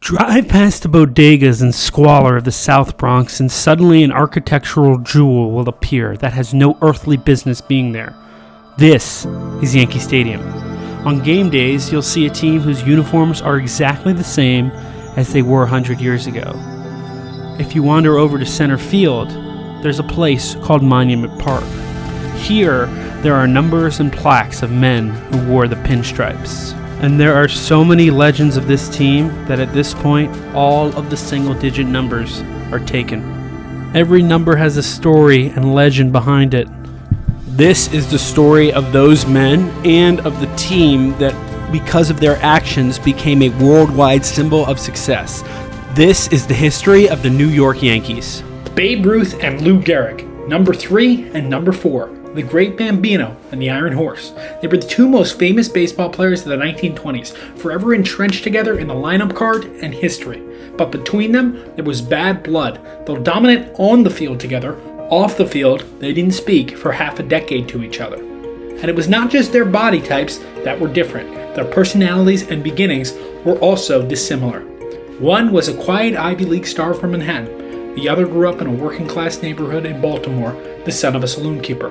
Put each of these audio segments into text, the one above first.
Drive past the bodegas and squalor of the South Bronx, and suddenly an architectural jewel will appear that has no earthly business being there. This is Yankee Stadium. On game days, you'll see a team whose uniforms are exactly the same as they were 100 years ago. If you wander over to center field, there's a place called Monument Park. Here, there are numbers and plaques of men who wore the pinstripes. And there are so many legends of this team that at this point, all of the single-digit numbers are taken. Every number has a story and legend behind it. This is the story of those men and of the team that, because of their actions, became a worldwide symbol of success. This is the history of the New York Yankees. Babe Ruth and Lou Gehrig, number 3 and number 4. The Great Bambino and the Iron Horse. They were the two most famous baseball players of the 1920s, forever entrenched together in the lineup card and history. But between them, there was bad blood. Though dominant on the field together, off the field, they didn't speak for half a decade to each other. And it was not just their body types that were different. Their personalities and beginnings were also dissimilar. One was a quiet Ivy League star from Manhattan. The other grew up in a working-class neighborhood in Baltimore, the son of a saloon keeper.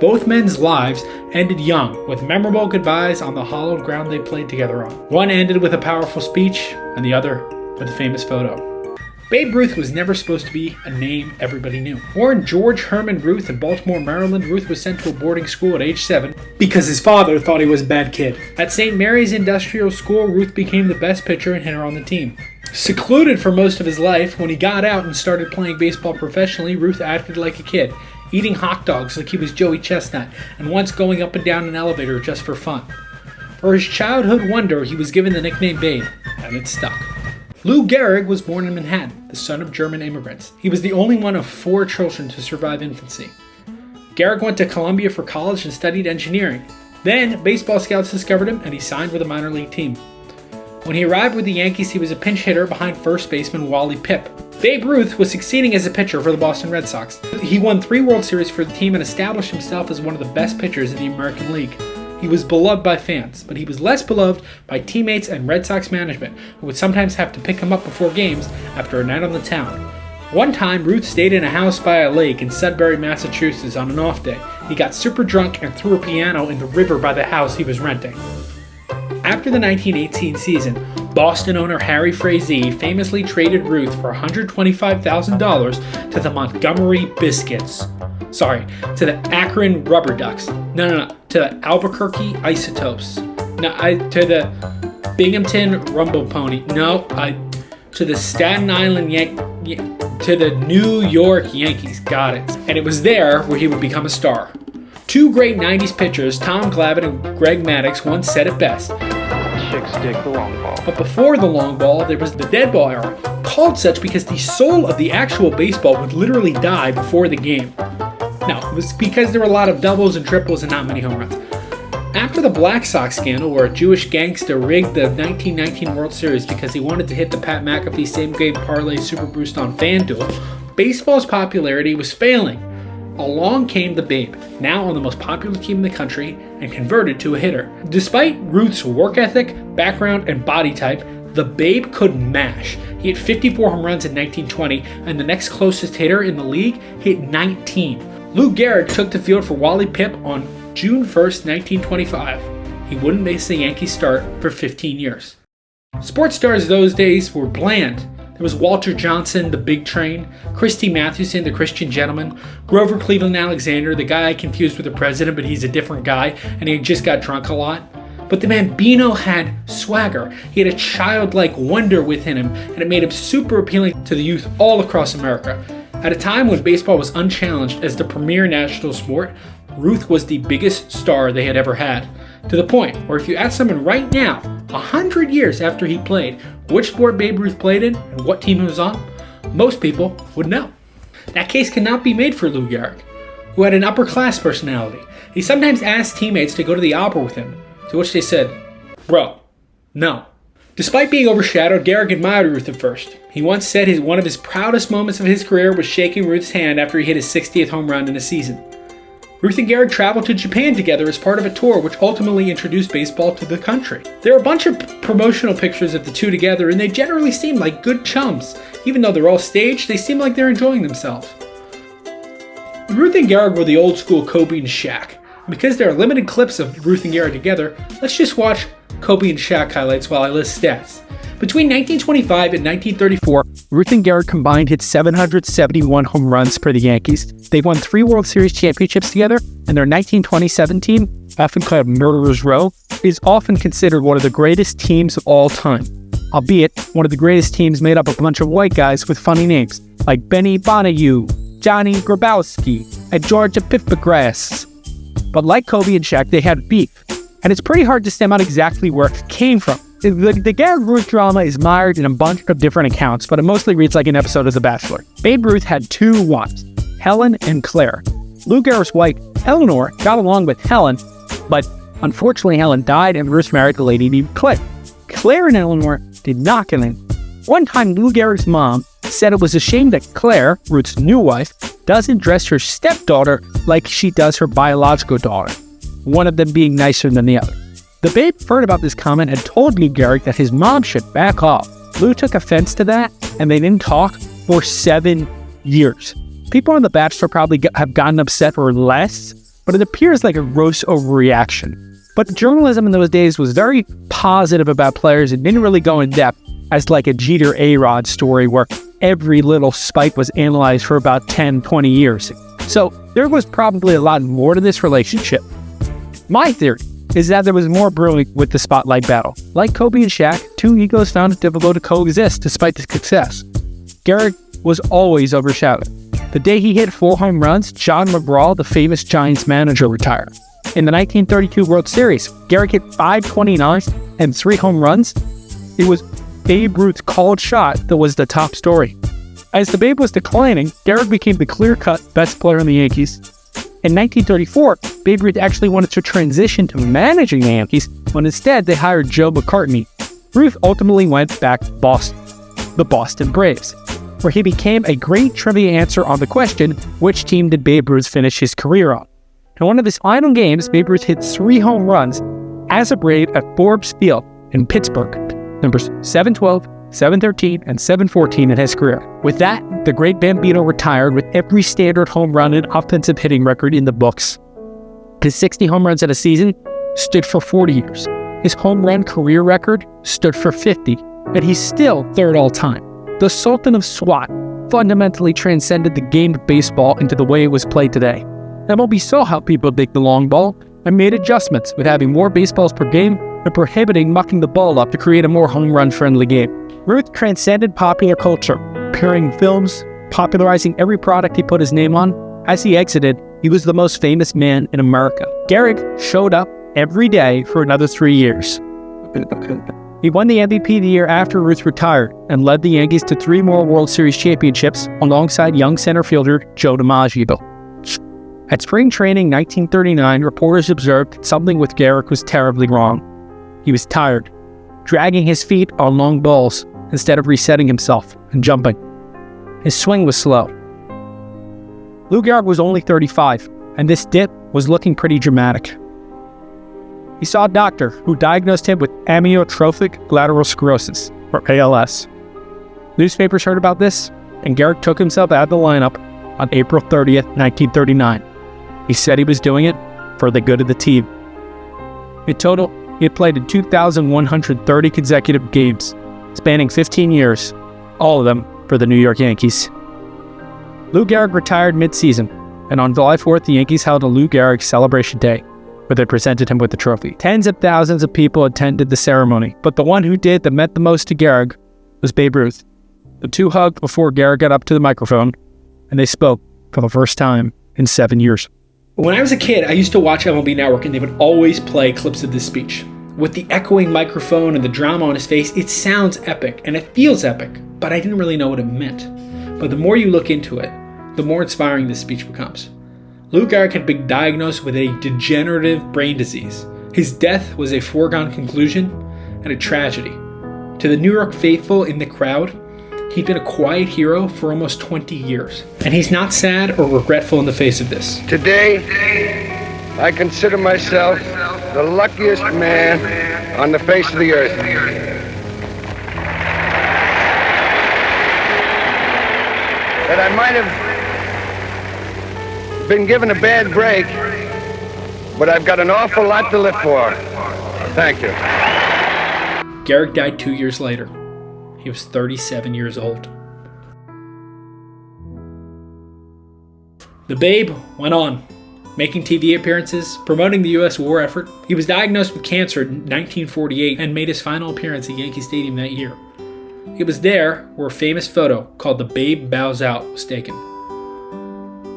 Both men's lives ended young, with memorable goodbyes on the hallowed ground they played together on. One ended with a powerful speech, and the other with a famous photo. Babe Ruth was never supposed to be a name everybody knew. Born George Herman Ruth in Baltimore, Maryland, Ruth was sent to a boarding school at age 7 because his father thought he was a bad kid. At St. Mary's Industrial School, Ruth became the best pitcher and hitter on the team. Secluded for most of his life, when he got out and started playing baseball professionally, Ruth acted like a kid, eating hot dogs like he was Joey Chestnut, and once going up and down an elevator just for fun. For his childhood wonder, he was given the nickname Babe, and it stuck. Lou Gehrig was born in Manhattan, the son of German immigrants. He was the only one of 4 children to survive infancy. Gehrig went to Columbia for college and studied engineering. Then, baseball scouts discovered him, and he signed with a minor league team. When he arrived with the Yankees, he was a pinch hitter behind first baseman Wally Pipp. Babe Ruth was succeeding as a pitcher for the Boston Red Sox. He won 3 World Series for the team and established himself as one of the best pitchers in the American League. He was beloved by fans, but he was less beloved by teammates and Red Sox management, who would sometimes have to pick him up before games after a night on the town. One time, Ruth stayed in a house by a lake in Sudbury, Massachusetts on an off day. He got super drunk and threw a piano in the river by the house he was renting. After the 1918 season, Boston owner Harry Frazee famously traded Ruth for $125,000 to the Montgomery Biscuits. To the Akron Rubber Ducks. To the Albuquerque Isotopes. To the Binghamton Rumble Pony. To the Staten Island to the New York Yankees. Got it. And it was there where he would become a star. 2 great 90s pitchers, Tom Glavine and Greg Maddux, once said it best. Chicks dig the long ball. But before the long ball, there was the dead ball era, called such because the soul of the actual baseball would literally die before the game. No, it was because there were a lot of doubles and triples and not many home runs. After the Black Sox scandal, where a Jewish gangster rigged the 1919 World Series because he wanted to hit the Pat McAfee same-game parlay Super Boost on FanDuel, baseball's popularity was failing. Along came the Babe, now on the most popular team in the country, and converted to a hitter. Despite Ruth's work ethic, background, and body type, the Babe could mash. He hit 54 home runs in 1920, and the next closest hitter in the league hit 19. Lou Gehrig took the field for Wally Pipp on June 1st, 1925. He wouldn't miss a Yankee start for 15 years. Sports stars those days were bland. There was Walter Johnson, the Big Train, Christy Mathewson, the Christian Gentleman, Grover Cleveland Alexander, the guy I confused with the president, but he's a different guy, and he just got drunk a lot. But the Bambino had swagger. He had a childlike wonder within him, and it made him super appealing to the youth all across America. At a time when baseball was unchallenged as the premier national sport, Ruth was the biggest star they had ever had. To the point where if you ask someone right now, 100 years after he played, which sport Babe Ruth played in and what team he was on, most people would know. That case cannot be made for Lou Gehrig, who had an upper-class personality. He sometimes asked teammates to go to the opera with him, to which they said, "Bro, no." Despite being overshadowed, Gehrig admired Ruth at first. He once said one of his proudest moments of his career was shaking Ruth's hand after he hit his 60th home run in a season. Ruth and Gehrig traveled to Japan together as part of a tour which ultimately introduced baseball to the country. There are a bunch of promotional pictures of the two together, and they generally seem like good chums. Even though they're all staged, they seem like they're enjoying themselves. Ruth and Gehrig were the old school Kobe and Shaq. Because there are limited clips of Ruth and Gehrig together, let's just watch Kobe and Shaq highlights while I list stats. Between 1925 and 1934, Ruth and Gehrig combined hit 771 home runs for the Yankees. They won 3 World Series championships together, and their 1920-17 team, often called Murderers Row, is often considered one of the greatest teams of all time. Albeit, one of the greatest teams made up of a bunch of white guys with funny names, like Benny Bonahue, Johnny Grabowski, and George Epiphanes. But like Kobe and Shaq, they had beef, and it's pretty hard to stem out exactly where it came from. The Gehrig-Ruth drama is mired in a bunch of different accounts, but it mostly reads like an episode of The Bachelor. Babe Ruth had 2 wives, Helen and Claire. Lou Gehrig's wife, Eleanor, got along with Helen, but unfortunately Helen died and Ruth married a lady named Claire. Claire and Eleanor did not get in. One time, Lou Gehrig's mom said it was a shame that Claire, Ruth's new wife, doesn't dress her stepdaughter like she does her biological daughter, one of them being nicer than the other. The Babe heard about this comment and told Lou Gehrig that his mom should back off. Lou took offense to that, and they didn't talk for 7 years. People on The Bachelor probably have gotten upset or less, but it appears like a gross overreaction. But journalism in those days was very positive about players and didn't really go in depth as like a Jeter A-Rod story where every little spike was analyzed for about 10, 20 years. So there was probably a lot more to this relationship. My theory is that there was more brewing with the spotlight battle. Like Kobe and Shaq, 2 egos found it difficult to coexist despite the success. Gehrig was always overshadowed. The day he hit 4 home runs, John McGraw, the famous Giants manager, retired. In the 1932 World Series, Gehrig hit 529 and 3 home runs. It was Babe Ruth's called shot that was the top story. As the Babe was declining, Gehrig became the clear-cut best player in the Yankees. In 1934, Babe Ruth actually wanted to transition to managing the Yankees, when instead they hired Joe McCartney. Ruth ultimately went back to Boston, the Boston Braves, where he became a great trivia answer on the question, which team did Babe Ruth finish his career on? In one of his final games, Babe Ruth hit 3 home runs as a Brave at Forbes Field in Pittsburgh, numbers 712, 713, and 714 in his career. With that, the great Bambino retired with every standard home run and offensive hitting record in the books. His 60 home runs in a season stood for 40 years. His home run career record stood for 50, and he's still 3rd all-time. The Sultan of SWAT fundamentally transcended the game of baseball into the way it was played today. MLB saw how people dig the long ball and made adjustments with having more baseballs per game and prohibiting mucking the ball up to create a more home run-friendly game. Ruth transcended popular culture, appearing in films, popularizing every product he put his name on. As he exited, he was the most famous man in America. Gehrig showed up every day for another 3 years. He won the MVP the year after Ruth retired and led the Yankees to 3 more World Series championships alongside young center fielder Joe DiMaggio. At spring training 1939, reporters observed that something with Gehrig was terribly wrong. He was tired, dragging his feet on long balls instead of resetting himself and jumping. His swing was slow. Lou Gehrig was only 35, and this dip was looking pretty dramatic. He saw a doctor who diagnosed him with amyotrophic lateral sclerosis, or ALS. Newspapers heard about this, and Gehrig took himself out of the lineup on April 30th, 1939. He said he was doing it for the good of the team. In total, he had played in 2,130 consecutive games, spanning 15 years, all of them for the New York Yankees. Lou Gehrig retired mid-season, and on July 4th, the Yankees held a Lou Gehrig celebration day, where they presented him with the trophy. Tens of thousands of people attended the ceremony, but the one who did that meant the most to Gehrig was Babe Ruth. The two hugged before Gehrig got up to the microphone, and they spoke for the first time in 7 years. When I was a kid, I used to watch MLB Network, and they would always play clips of this speech. With the echoing microphone and the drama on his face, it sounds epic, and it feels epic, but I didn't really know what it meant. But the more you look into it, the more inspiring this speech becomes. Lou Gehrig had been diagnosed with a degenerative brain disease. His death was a foregone conclusion and a tragedy. To the New York faithful in the crowd, He'd been a quiet hero for almost 20 years, and he's not sad or regretful in the face of this. Today, I consider myself the luckiest man on the face of the earth. That I might have been given a bad break, but I've got an awful lot to live for. Thank you. Gehrig died 2 years later. He was 37 years old. The Babe went on, making TV appearances, promoting the U.S. war effort. He was diagnosed with cancer in 1948 and made his final appearance at Yankee Stadium that year. It was there where a famous photo called The Babe Bows Out was taken.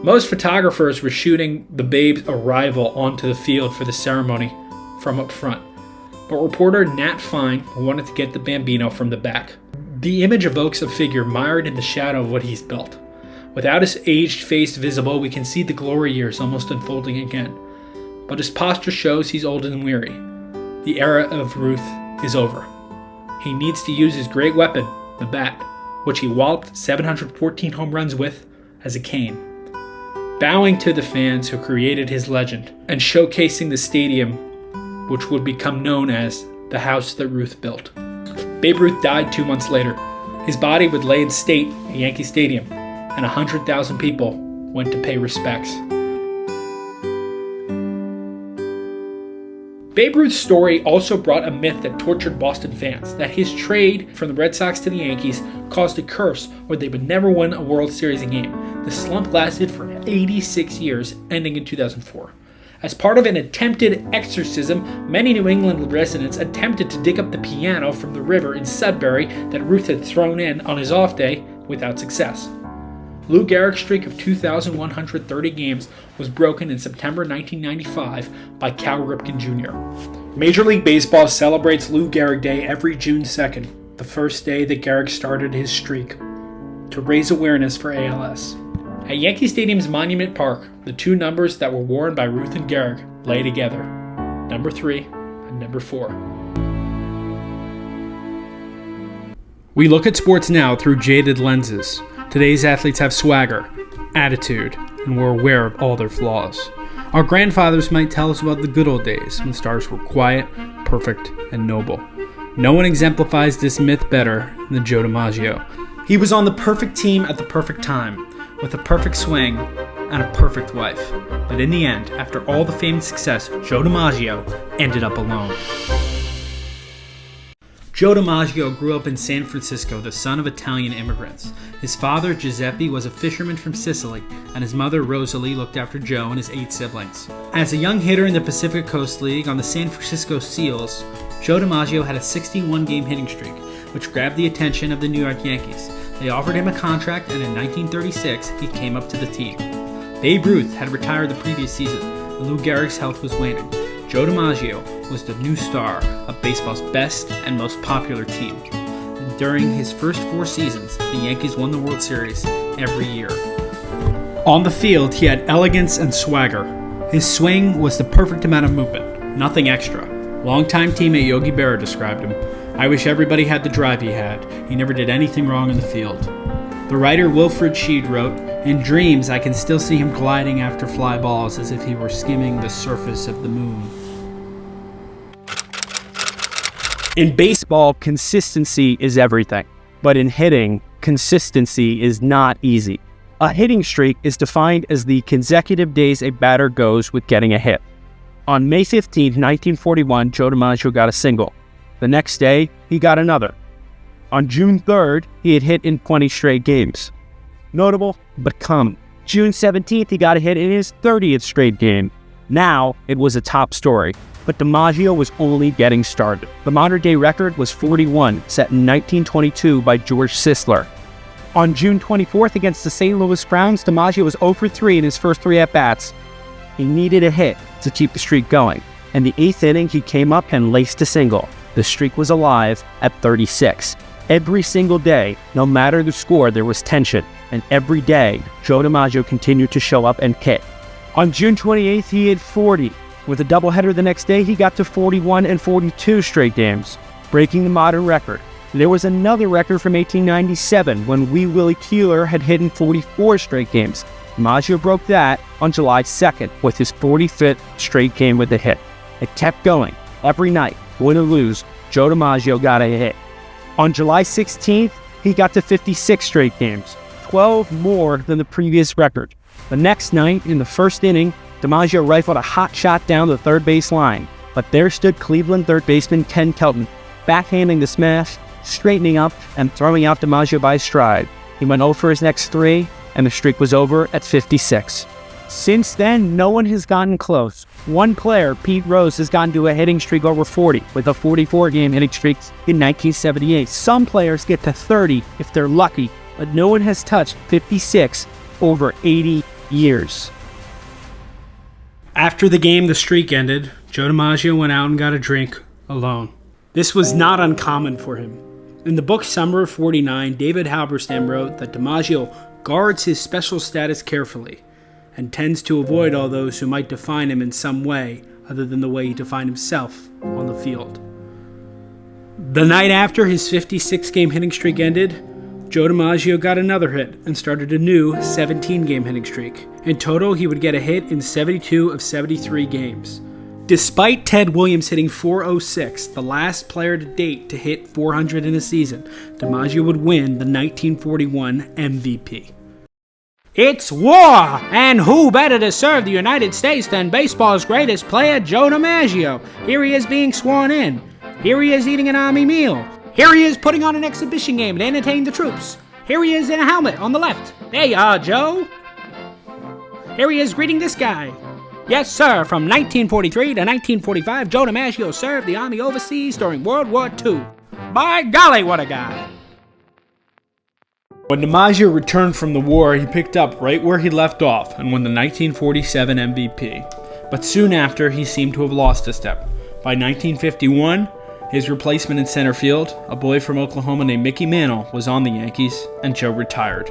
Most photographers were shooting the Babe's arrival onto the field for the ceremony from up front, but reporter Nat Fine wanted to get the Bambino from the back. The image evokes a figure mired in the shadow of what he's built. Without his aged face visible, we can see the glory years almost unfolding again, but his posture shows he's old and weary. The era of Ruth is over. He needs to use his great weapon, the bat, which he walloped 714 home runs with, as a cane. Bowing to the fans who created his legend and showcasing the stadium, which would become known as the house that Ruth built. Babe Ruth died 2 months later. His body would lay in state at Yankee Stadium, and 100,000 people went to pay respects. Babe Ruth's story also brought a myth that tortured Boston fans, that his trade from the Red Sox to the Yankees caused a curse where they would never win a World Series game. The slump lasted for 86 years, ending in 2004. As part of an attempted exorcism, many New England residents attempted to dig up the piano from the river in Sudbury that Ruth had thrown in on his off day without success. Lou Gehrig's streak of 2,130 games was broken in September 1995 by Cal Ripken Jr. Major League Baseball celebrates Lou Gehrig Day every June 2nd, the first day that Gehrig started his streak, to raise awareness for ALS. At Yankee Stadium's Monument Park, the two numbers that were worn by Ruth and Gehrig lay together, number 3 and number 4. We look at sports now through jaded lenses. Today's athletes have swagger, attitude, and we're aware of all their flaws. Our grandfathers might tell us about the good old days when stars were quiet, perfect, and noble. No one exemplifies this myth better than Joe DiMaggio. He was on the perfect team at the perfect time, with a perfect swing and a perfect wife. But in the end, after all the fame and success, Joe DiMaggio ended up alone. Joe DiMaggio grew up in San Francisco, the son of Italian immigrants. His father, Giuseppe, was a fisherman from Sicily, and his mother, Rosalie, looked after Joe and his 8 siblings. As a young hitter in the Pacific Coast League on the San Francisco Seals, Joe DiMaggio had a 61-game hitting streak, which grabbed the attention of the New York Yankees. They offered him a contract, and in 1936, he came up to the team. Babe Ruth had retired the previous season, and Lou Gehrig's health was waning. Joe DiMaggio was the new star of baseball's best and most popular team. And during his first 4 seasons, the Yankees won the World Series every year. On the field, he had elegance and swagger. His swing was the perfect amount of movement, nothing extra. Longtime teammate Yogi Berra described him. "I wish everybody had the drive he had. He never did anything wrong in the field." The writer Wilfred Sheed wrote, "In dreams, I can still see him gliding after fly balls as if he were skimming the surface of the moon." In baseball, consistency is everything. But in hitting, consistency is not easy. A hitting streak is defined as the consecutive days a batter goes with getting a hit. On May 15, 1941, Joe DiMaggio got a single. The next day, he got another. On June 3rd, he had hit in 20 straight games. Notable, but common. June 17th, he got a hit in his 30th straight game. Now, it was a top story, but DiMaggio was only getting started. The modern-day record was 41, set in 1922 by George Sisler. On June 24th against the St. Louis Browns, DiMaggio was 0 for 3 in his first 3 at-bats. He needed a hit to keep the streak going. In the 8th inning, he came up and laced a single. The streak was alive at 36. Every single day, no matter the score, there was tension. And every day, Joe DiMaggio continued to show up and hit. On June 28th, he hit 40. With a doubleheader the next day, he got to 41 and 42 straight games, breaking the modern record. There was another record from 1897 when Wee Willie Keeler had hit in 44 straight games. DiMaggio broke that on July 2nd with his 45th straight game with a hit. It kept going. Every night, win or lose, Joe DiMaggio got a hit. On July 16th, he got to 56 straight games, 12 more than the previous record. The next night, in the first inning, DiMaggio rifled a hot shot down the third base line, but there stood Cleveland third baseman Ken Kelton, backhanding the smash, straightening up, and throwing out DiMaggio by stride. He went 0 for his next 3, and the streak was over at 56. Since then, no one has gotten close. One player, Pete Rose, has gotten to a hitting streak over 40, with a 44-game hitting streak in 1978. Some players get to 30 if they're lucky, but no one has touched 56 over 80 years. After the game, the streak ended. Joe DiMaggio went out and got a drink alone. This was not uncommon for him. In the book Summer of 49, David Halberstam wrote that DiMaggio guards his special status carefully and tends to avoid all those who might define him in some way other than the way he defined himself on the field. The night after his 56-game hitting streak ended, Joe DiMaggio got another hit and started a new 17-game hitting streak. In total, he would get a hit in 72 of 73 games. Despite Ted Williams hitting .406, the last player to date to hit 400 in a season, DiMaggio would win the 1941 MVP. It's war! And who better to serve the United States than baseball's greatest player, Joe DiMaggio? Here he is being sworn in. Here he is eating an Army meal. Here he is putting on an exhibition game to entertain the troops. Here he is in a helmet on the left. There you are, Joe. Here he is greeting this guy. Yes, sir, from 1943 to 1945, Joe DiMaggio served the Army overseas during World War II. By golly, what a guy. When DiMaggio returned from the war, he picked up right where he left off and won the 1947 MVP. But soon after, he seemed to have lost a step. By 1951, his replacement in center field, a boy from Oklahoma named Mickey Mantle, was on the Yankees, and Joe retired.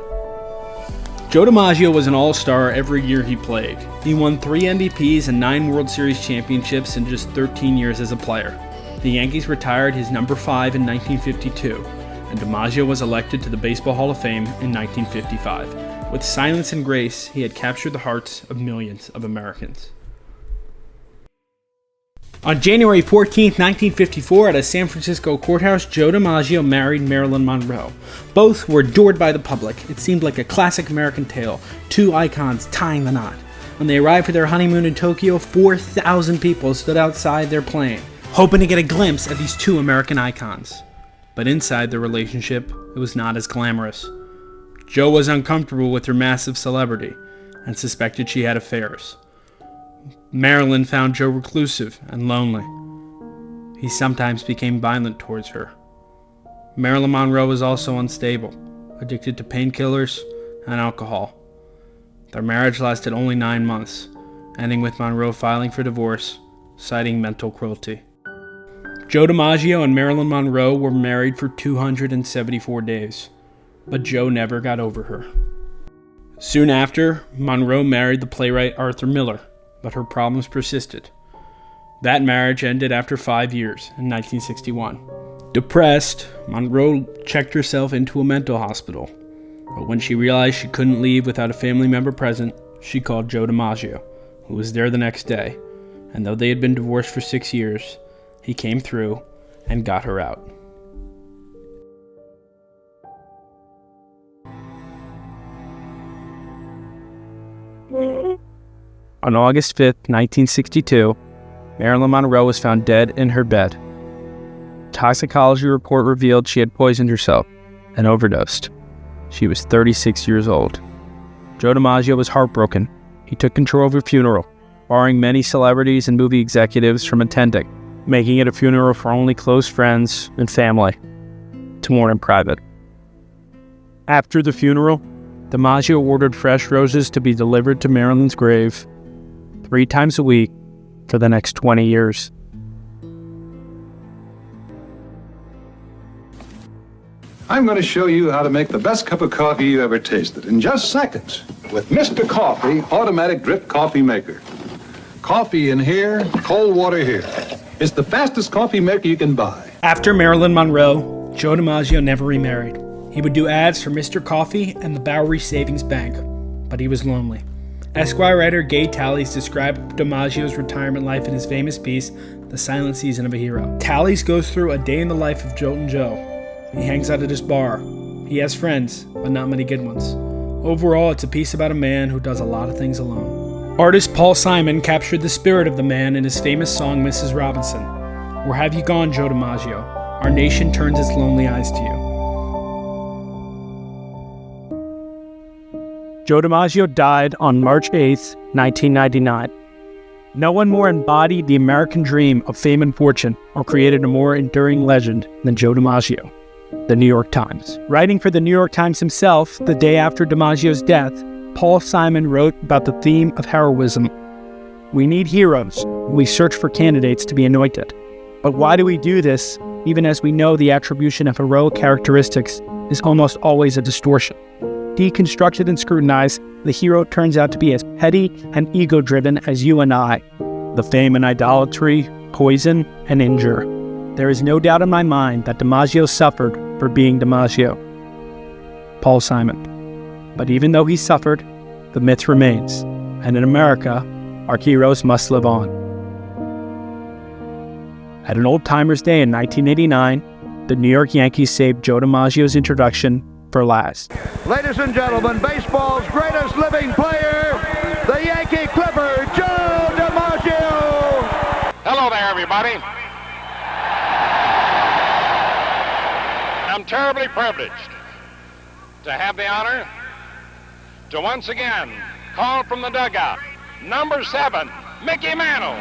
Joe DiMaggio was an all-star every year he played. He won 3 MVPs and 9 World Series championships in just 13 years as a player. The Yankees retired his number 5 in 1952, and DiMaggio was elected to the Baseball Hall of Fame in 1955. With silence and grace, he had captured the hearts of millions of Americans. On January 14, 1954, at a San Francisco courthouse, Joe DiMaggio married Marilyn Monroe. Both were adored by the public. It seemed like a classic American tale, 2 icons tying the knot. When they arrived for their honeymoon in Tokyo, 4,000 people stood outside their plane, hoping to get a glimpse at these 2 American icons. But inside the relationship, it was not as glamorous. Joe was uncomfortable with her massive celebrity and suspected she had affairs. Marilyn found Joe reclusive and lonely. He sometimes became violent towards her. Marilyn Monroe was also unstable, addicted to painkillers and alcohol. Their marriage lasted only 9 months, ending with Monroe filing for divorce, citing mental cruelty. Joe DiMaggio and Marilyn Monroe were married for 274 days, but Joe never got over her. Soon after, Monroe married the playwright Arthur Miller, but her problems persisted. That marriage ended after 5 years in 1961. Depressed, Monroe checked herself into a mental hospital, but when she realized she couldn't leave without a family member present, she called Joe DiMaggio, who was there the next day, and though they had been divorced for 6 years, he came through and got her out. On August 5, 1962, Marilyn Monroe was found dead in her bed. A toxicology report revealed she had poisoned herself and overdosed. She was 36 years old. Joe DiMaggio was heartbroken. He took control of her funeral, barring many celebrities and movie executives from attending, making it a funeral for only close friends and family to mourn in private. After the funeral, DiMaggio ordered fresh roses to be delivered to Marilyn's grave 3 times a week for the next 20 years. I'm going to show you how to make the best cup of coffee you ever tasted in just seconds with Mr. Coffee Automatic Drip Coffee Maker. Coffee in here, cold water here. It's the fastest coffee maker you can buy. After Marilyn Monroe, Joe DiMaggio never remarried. He would do ads for Mr. Coffee and the Bowery Savings Bank, but he was lonely. Esquire writer Gay Tallies described DiMaggio's retirement life in his famous piece, The Silent Season of a Hero. Tallies goes through a day in the life of Joltin' Joe. He hangs out at his bar. He has friends, but not many good ones. Overall, it's a piece about a man who does a lot of things alone. Artist Paul Simon captured the spirit of the man in his famous song, Mrs. Robinson. Where have you gone, Joe DiMaggio? Our nation turns its lonely eyes to you. Joe DiMaggio died on March 8, 1999. No one more embodied the American dream of fame and fortune or created a more enduring legend than Joe DiMaggio. The New York Times. Writing for the New York Times himself the day after DiMaggio's death, Paul Simon wrote about the theme of heroism. We need heroes. We search for candidates to be anointed. But why do we do this, even as we know the attribution of heroic characteristics is almost always a distortion? Deconstructed and scrutinized, the hero turns out to be as petty and ego-driven as you and I. The fame and idolatry, poison and injure. There is no doubt in my mind that DiMaggio suffered for being DiMaggio. Paul Simon. But even though he suffered, the myth remains, and in America, our heroes must live on. At an old-timers day in 1989, the New York Yankees saved Joe DiMaggio's introduction for last. Ladies and gentlemen, baseball's greatest living player, the Yankee Clipper, Joe DiMaggio. Hello there, everybody. I'm terribly privileged to have the honor to once again call from the dugout, number 7, Mickey Mantle.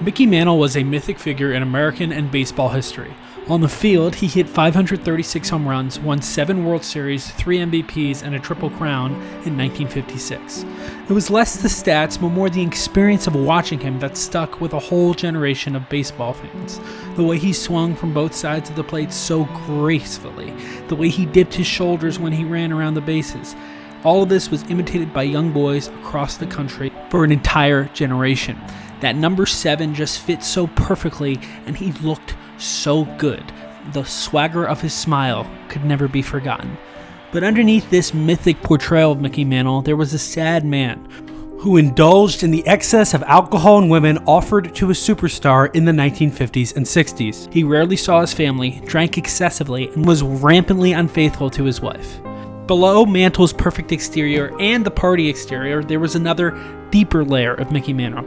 Mickey Mantle was a mythic figure in American and baseball history. On the field, he hit 536 home runs, won 7 World Series, 3 MVPs, and a Triple Crown in 1956. It was less the stats, but more the experience of watching him that stuck with a whole generation of baseball fans. The way he swung from both sides of the plate so gracefully, the way he dipped his shoulders when he ran around the bases. All of this was imitated by young boys across the country for an entire generation. That number 7 just fit so perfectly, and he looked so good. The swagger of his smile could never be forgotten. But underneath this mythic portrayal of Mickey Mantle, there was a sad man who indulged in the excess of alcohol and women offered to a superstar in the 1950s and 60s. He rarely saw his family, drank excessively, and was rampantly unfaithful to his wife. Below Mantle's perfect exterior and the party exterior, there was another, deeper layer of Mickey Mantle.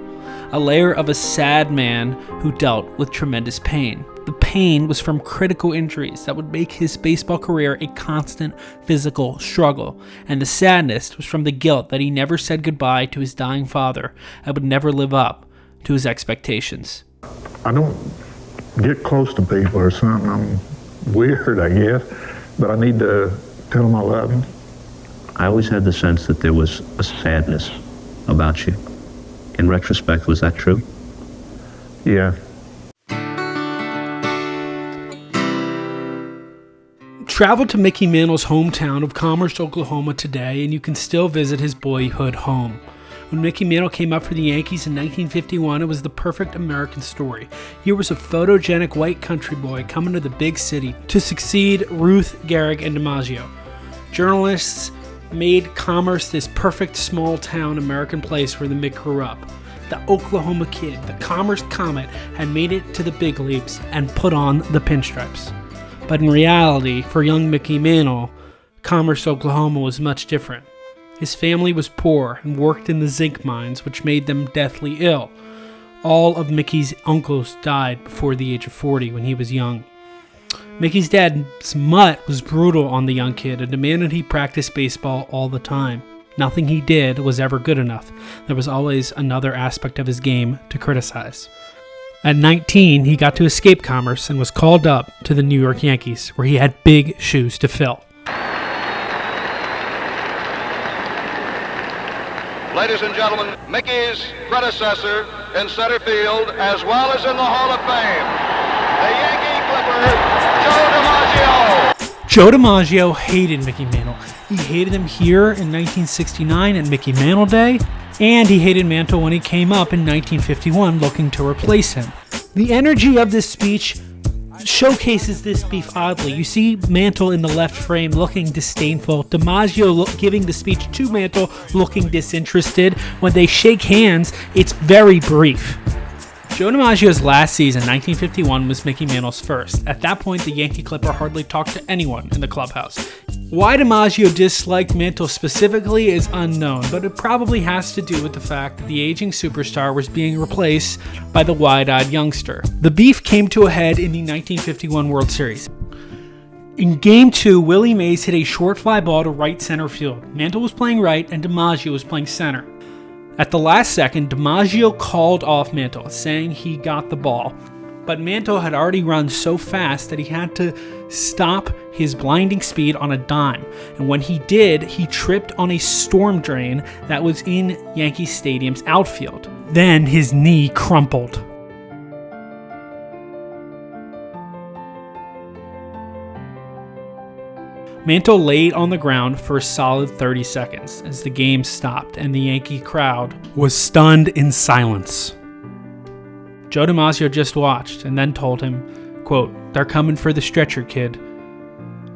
A layer of a sad man who dealt with tremendous pain. The pain was from critical injuries that would make his baseball career a constant physical struggle. And the sadness was from the guilt that he never said goodbye to his dying father and would never live up to his expectations. I don't get close to people or something. I'm weird, I guess, but I need to tell them I love them. I always had the sense that there was a sadness about you. In retrospect, was that true? Yeah. Travel to Mickey Mantle's hometown of Commerce, Oklahoma today, and you can still visit his boyhood home. When Mickey Mantle came up for the Yankees in 1951, it was the perfect American story. Here was a photogenic white country boy coming to the big city to succeed Ruth, Gehrig, and DiMaggio. Journalists made Commerce this perfect small-town American place where the Mick grew up. The Oklahoma kid, the Commerce Comet, had made it to the big leagues and put on the pinstripes. But in reality, for young Mickey Mantle, Commerce, Oklahoma was much different. His family was poor and worked in the zinc mines, which made them deathly ill. All of Mickey's uncles died before the age of 40 when he was young. Mickey's dad's mutt was brutal on the young kid and demanded he practice baseball all the time. Nothing he did was ever good enough. There was always another aspect of his game to criticize. At 19, he got to escape Commerce and was called up to the New York Yankees, where he had big shoes to fill. Ladies and gentlemen, Mickey's predecessor in center field as well as in the Hall of Fame, the Yankee Clipper, Joe DiMaggio. Joe DiMaggio hated Mickey Mantle. He hated him here in 1969 at Mickey Mantle Day, and he hated Mantle when he came up in 1951 looking to replace him. The energy of this speech showcases this beef oddly. You see Mantle in the left frame looking disdainful, DiMaggio giving the speech to Mantle looking disinterested. When they shake hands, it's very brief. Joe DiMaggio's last season, 1951, was Mickey Mantle's first. At that point, the Yankee Clipper hardly talked to anyone in the clubhouse. Why DiMaggio disliked Mantle specifically is unknown, but it probably has to do with the fact that the aging superstar was being replaced by the wide-eyed youngster. The beef came to a head in the 1951 World Series. In Game 2, Willie Mays hit a short fly ball to right center field. Mantle was playing right and DiMaggio was playing center. At the last second, DiMaggio called off Mantle, saying he got the ball. But Mantle had already run so fast that he had to stop his blinding speed on a dime. And when he did, he tripped on a storm drain that was in Yankee Stadium's outfield. Then his knee crumpled. Mantle laid on the ground for a solid 30 seconds as the game stopped and the Yankee crowd was stunned in silence. Joe DiMaggio just watched and then told him, quote, "They're coming for the stretcher, kid."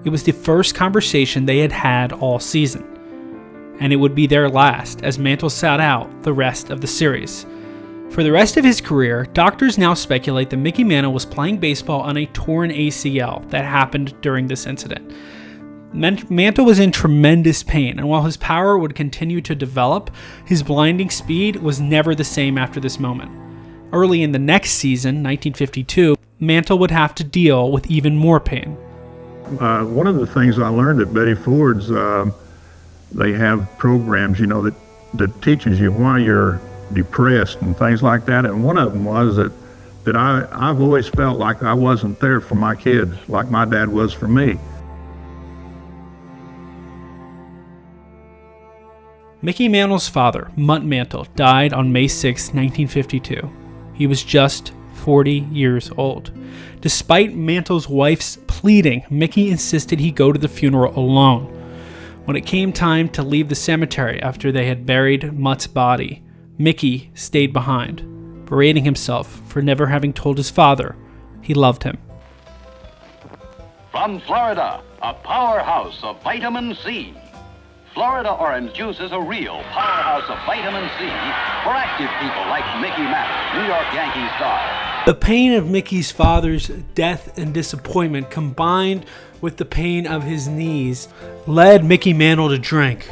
It was the first conversation they had had all season, and it would be their last as Mantle sat out the rest of the series. For the rest of his career, doctors now speculate that Mickey Mantle was playing baseball on a torn ACL that happened during this incident. Mantle was in tremendous pain, and while his power would continue to develop, his blinding speed was never the same after this moment. Early in the next season, 1952, Mantle would have to deal with even more pain. One of the things I learned at Betty Ford's, they have programs, that teaches you why you're depressed and things like that. And one of them was that I've always felt like I wasn't there for my kids, like my dad was for me. Mickey Mantle's father, Mutt Mantle, died on May 6, 1952. He was just 40 years old. Despite Mantle's wife's pleading, Mickey insisted he go to the funeral alone. When it came time to leave the cemetery after they had buried Mutt's body, Mickey stayed behind, berating himself for never having told his father he loved him. From Florida, a powerhouse of vitamin C. Florida orange juice is a real powerhouse of vitamin C for active people like Mickey Mantle, New York Yankees star. The pain of Mickey's father's death and disappointment, combined with the pain of his knees, led Mickey Mantle to drink.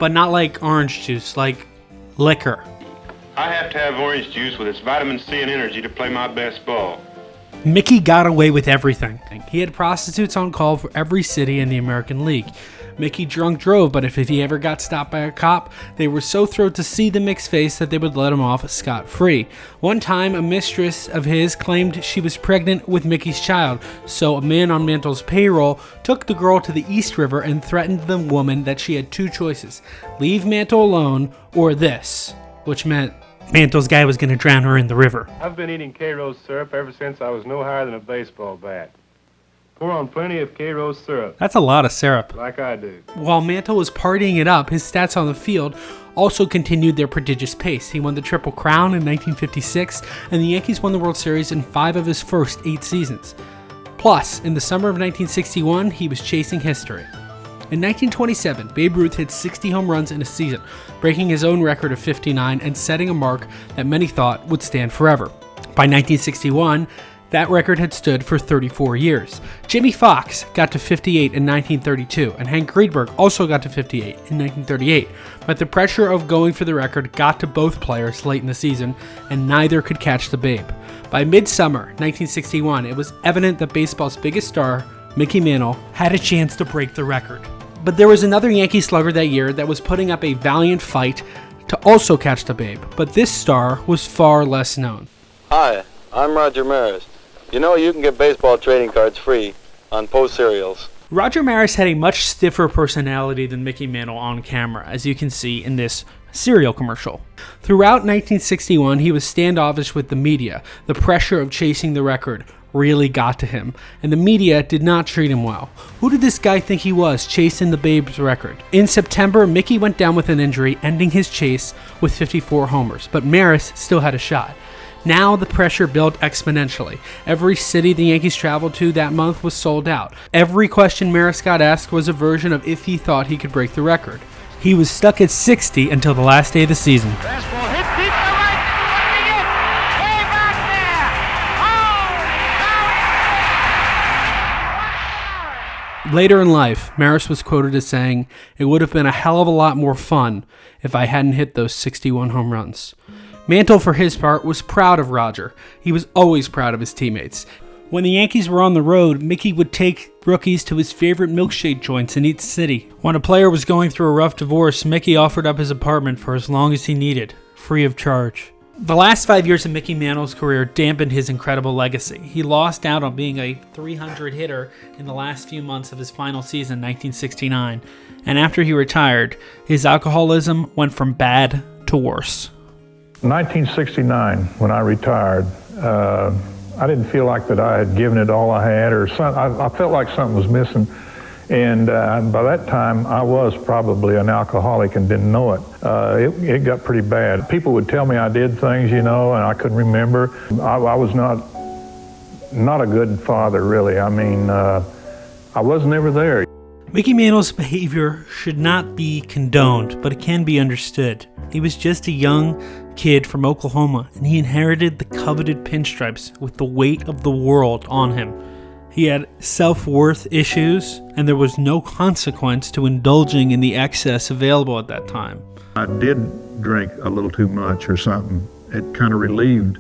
But not like orange juice, like liquor. I have to have orange juice with its vitamin C and energy to play my best ball. Mickey got away with everything. He had prostitutes on call for every city in the American League. Mickey drunk drove, but if he ever got stopped by a cop, they were so thrilled to see the Mick's face that they would let him off scot-free. One time, a mistress of his claimed she was pregnant with Mickey's child, so a man on Mantle's payroll took the girl to the East River and threatened the woman that she had two choices: leave Mantle alone or this, which meant Mantle's guy was going to drown her in the river. I've been eating K-Rose syrup ever since I was no higher than a baseball bat. Pour on plenty of K-Rose syrup. That's a lot of syrup. Like I do. While Mantle was partying it up, his stats on the field also continued their prodigious pace. He won the Triple Crown in 1956, and the Yankees won the World Series in 5 of his first 8 seasons. Plus, in the summer of 1961, he was chasing history. In 1927, Babe Ruth hit 60 home runs in a season, breaking his own record of 59 and setting a mark that many thought would stand forever. By 1961, that record had stood for 34 years. Jimmy Fox got to 58 in 1932, and Hank Greenberg also got to 58 in 1938. But the pressure of going for the record got to both players late in the season, and neither could catch the Babe. By midsummer 1961, it was evident that baseball's biggest star, Mickey Mantle, had a chance to break the record. But there was another Yankee slugger that year that was putting up a valiant fight to also catch the Babe, but this star was far less known. Hi, I'm Roger Maris. You know you can get baseball trading cards free on Post Cereals. Roger Maris had a much stiffer personality than Mickey Mantle on camera, as you can see in this cereal commercial. Throughout 1961, he was standoffish with the media, the pressure of chasing the record, really got to him, and the media did not treat him well. Who did this guy think he was, chasing the Babe's record? In September, Mickey went down with an injury, ending his chase with 54 homers, but Maris still had a shot. Now the pressure built exponentially. Every city the Yankees traveled to that month was sold out. Every question Maris got asked was a version of if he thought he could break the record. He was stuck at 60 until the last day of the season. Fastball hit deep to right. Watching it. Way back there. Later in life, Maris was quoted as saying, "It would have been a hell of a lot more fun if I hadn't hit those 61 home runs." Mantle, for his part, was proud of Roger. He was always proud of his teammates. When the Yankees were on the road, Mickey would take rookies to his favorite milkshake joints in each city. When a player was going through a rough divorce, Mickey offered up his apartment for as long as he needed, free of charge. The last 5 years of Mickey Mantle's career dampened his incredible legacy. He lost out on being a .300 hitter in the last few months of his final season, 1969, and after he retired, his alcoholism went from bad to worse. 1969, when I retired, I didn't feel like that I had given it all I had, or I felt like something was missing. And by that time, I was probably an alcoholic and didn't know it. It got pretty bad. People would tell me I did things, and I couldn't remember. I was not a good father, really. I mean, I wasn't ever there. Mickey Mantle's behavior should not be condoned, but it can be understood. He was just a young kid from Oklahoma, and he inherited the coveted pinstripes with the weight of the world on him. He had self-worth issues, and there was no consequence to indulging in the excess available at that time. I did drink a little too much or something. It kind of relieved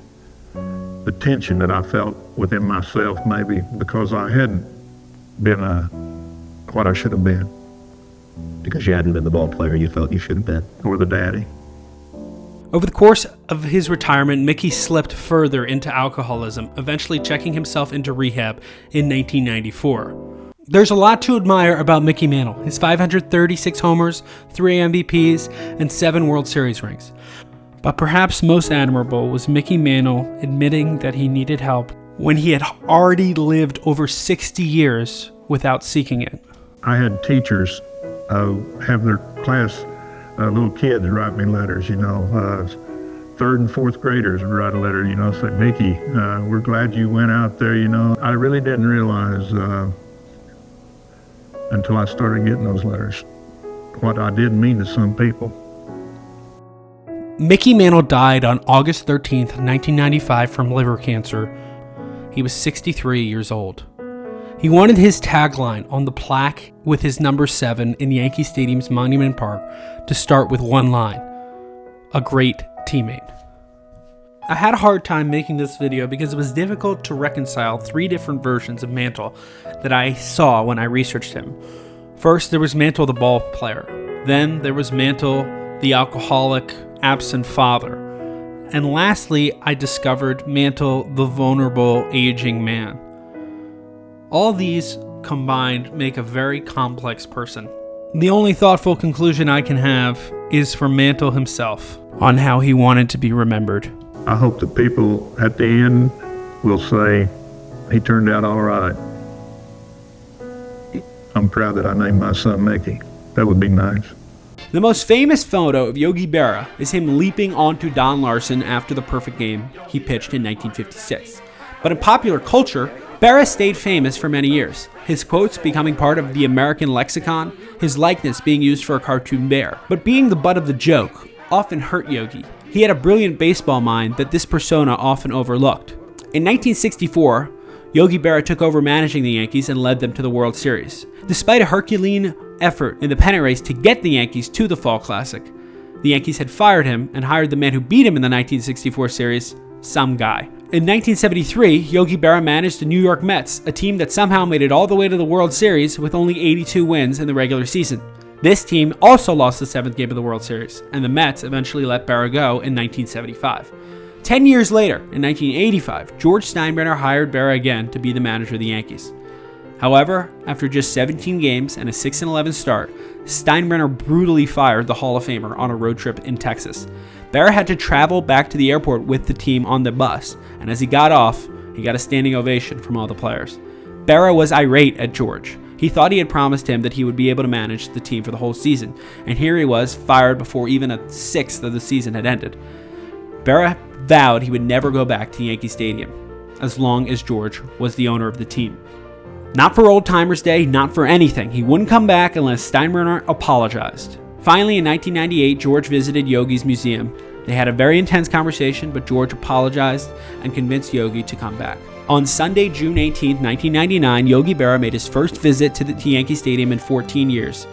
the tension that I felt within myself, maybe because I hadn't been what I should have been. Because you hadn't been the ball player you felt you should have been. Or the daddy. Over the course of his retirement, Mickey slipped further into alcoholism, eventually checking himself into rehab in 1994. There's a lot to admire about Mickey Mantle, his 536 homers, 3 MVPs, and 7 World Series rings. But perhaps most admirable was Mickey Mantle admitting that he needed help when he had already lived over 60 years without seeking it. I had teachers have their class little kids write me letters, third and fourth graders would write a letter, say, "Mickey, we're glad you went out there, I really didn't realize until I started getting those letters what I did mean to some people. Mickey Mantle died on August 13th, 1995 from liver cancer. He was 63 years old. He wanted his tagline on the plaque with his number 7 in Yankee Stadium's Monument Park to start with one line: "A great teammate." I had a hard time making this video because it was difficult to reconcile 3 different versions of Mantle that I saw when I researched him. First, there was Mantle the ball player. Then there was Mantle the alcoholic, absent father. And lastly, I discovered Mantle the vulnerable, aging man. All these combined make a very complex person. The only thoughtful conclusion I can have is from Mantle himself on how he wanted to be remembered. I hope that people at the end will say, he turned out all right. I'm proud that I named my son Mickey. That would be nice. The most famous photo of Yogi Berra is him leaping onto Don Larson after the perfect game he pitched in 1956. But in popular culture, Berra stayed famous for many years, his quotes becoming part of the American lexicon, his likeness being used for a cartoon bear. But being the butt of the joke often hurt Yogi. He had a brilliant baseball mind that this persona often overlooked. In 1964, Yogi Berra took over managing the Yankees and led them to the World Series. Despite a Herculean effort in the pennant race to get the Yankees to the Fall Classic, the Yankees had fired him and hired the man who beat him in the 1964 series, some guy. In 1973, Yogi Berra managed the New York Mets, a team that somehow made it all the way to the World Series with only 82 wins in the regular season. This team also lost the 7th game of the World Series, and the Mets eventually let Berra go in 1975. 10 years later, in 1985, George Steinbrenner hired Berra again to be the manager of the Yankees. However, after just 17 games and a 6-11 start, Steinbrenner brutally fired the Hall of Famer on a road trip in Texas. Berra had to travel back to the airport with the team on the bus, and as he got off, He got a standing ovation from all the players. Berra was irate at George. He thought he had promised him that he would be able to manage the team for the whole season, and here he was, fired before even a sixth of the season had ended. Berra vowed he would never go back to Yankee Stadium, as long as George was the owner of the team. Not for Old Timers Day, not for anything. He wouldn't come back unless Steinbrenner apologized. Finally, in 1998, George visited Yogi's museum. They had a very intense conversation, but George apologized and convinced Yogi to come back. On Sunday, June 18, 1999, Yogi Berra made his first visit to Yankee Stadium in 14 years.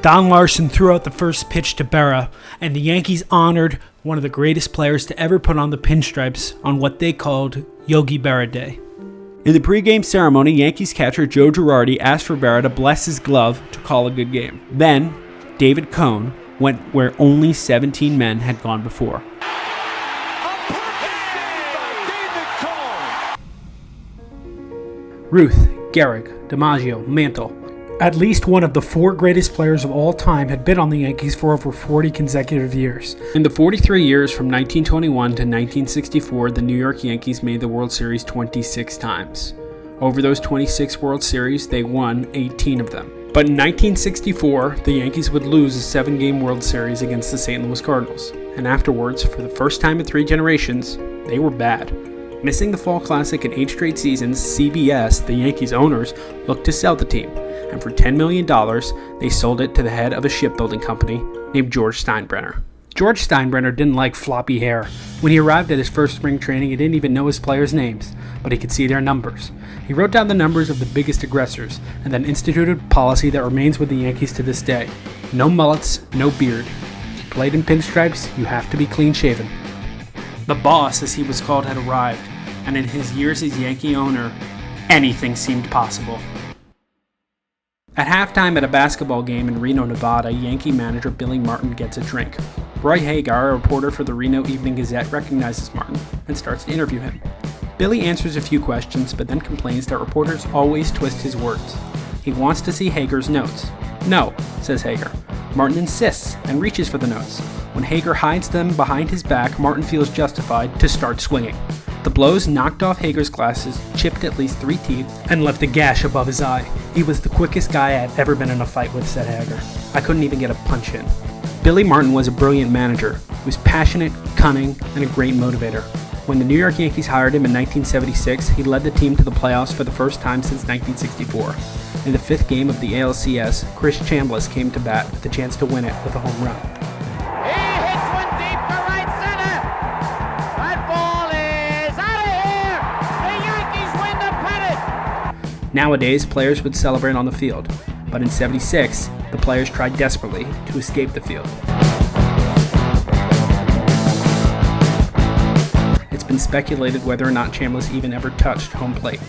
Don Larson threw out the first pitch to Berra, and the Yankees honored one of the greatest players to ever put on the pinstripes on what they called Yogi Berra Day. In the pregame ceremony, Yankees catcher Joe Girardi asked for Berra to bless his glove to call a good game. Then, David Cone went where only 17 men had gone before. Ruth, Gehrig, DiMaggio, Mantle. At least one of the four greatest players of all time had been on the Yankees for over 40 consecutive years. In the 43 years from 1921 to 1964, the New York Yankees made the World Series 26 times. Over those 26 World Series, they won 18 of them. But in 1964, the Yankees would lose a 7-game World Series against the St. Louis Cardinals. And afterwards, for the first time in 3 generations, they were bad. Missing the Fall Classic in 8 straight seasons, CBS, the Yankees owners, looked to sell the team. And for $10 million, they sold it to the head of a shipbuilding company named George Steinbrenner. George Steinbrenner didn't like floppy hair. When he arrived at his first spring training, he didn't even know his players' names, but he could see their numbers. He wrote down the numbers of the biggest aggressors, and then instituted a policy that remains with the Yankees to this day. No mullets, no beard. If you played in pinstripes, you have to be clean-shaven. The boss, as he was called, had arrived, and in his years as Yankee owner, anything seemed possible. At halftime at a basketball game in Reno, Nevada, Yankee manager Billy Martin gets a drink. Roy Hagar, a reporter for the Reno Evening Gazette, recognizes Martin and starts to interview him. Billy answers a few questions, but then complains that reporters always twist his words. He wants to see Hagar's notes. No, says Hagar. Martin insists and reaches for the notes. When Hagar hides them behind his back, Martin feels justified to start swinging. The blows knocked off Hagar's glasses, chipped at least 3 teeth, and left a gash above his eye. He was the quickest guy I had ever been in a fight with, said Hagar. I couldn't even get a punch in. Billy Martin was a brilliant manager. He was passionate, cunning, and a great motivator. When the New York Yankees hired him in 1976, he led the team to the playoffs for the first time since 1964. In the 5th game of the ALCS, Chris Chambliss came to bat with the chance to win it with a home run. He hits one deep to right center. That ball is out of here. The Yankees win the pennant. Nowadays, players would celebrate on the field, but in '76, the players tried desperately to escape the field. It's been speculated whether or not Chambliss even ever touched home plate.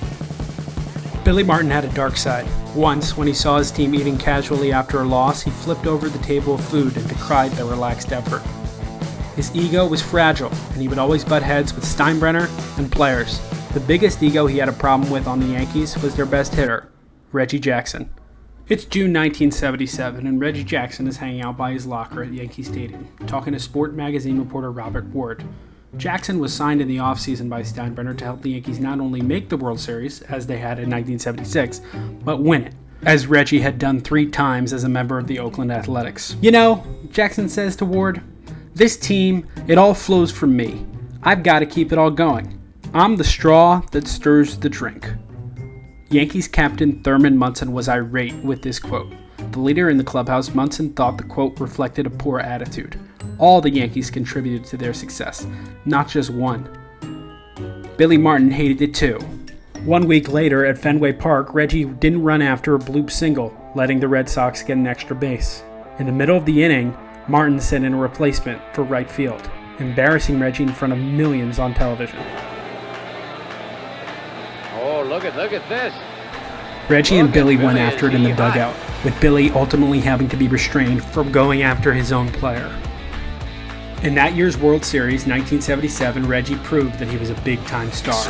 Billy Martin had a dark side. Once, when he saw his team eating casually after a loss, he flipped over the table of food and decried their relaxed effort. His ego was fragile, and he would always butt heads with Steinbrenner and players. The biggest ego he had a problem with on the Yankees was their best hitter, Reggie Jackson. It's June 1977, and Reggie Jackson is hanging out by his locker at Yankee Stadium, talking to Sport magazine reporter Robert Ward. Jackson was signed in the offseason by Steinbrenner to help the Yankees not only make the World Series, as they had in 1976, but win it, as Reggie had done 3 times as a member of the Oakland Athletics. You know, Jackson says to Ward, this team, it all flows from me. I've got to keep it all going. I'm the straw that stirs the drink. Yankees captain Thurman Munson was irate with this quote. The leader in the clubhouse, Munson, thought the quote reflected a poor attitude. All the Yankees contributed to their success, not just one. Billy Martin hated it too. 1 week later at Fenway Park, Reggie didn't run after a bloop single, letting the Red Sox get an extra base. In the middle of the inning, Martin sent in a replacement for right field, embarrassing Reggie in front of millions on television. Oh, look at this. Reggie and Billy went after it in the dugout, with Billy ultimately having to be restrained from going after his own player. In that year's World Series, 1977, Reggie proved that he was a big-time star.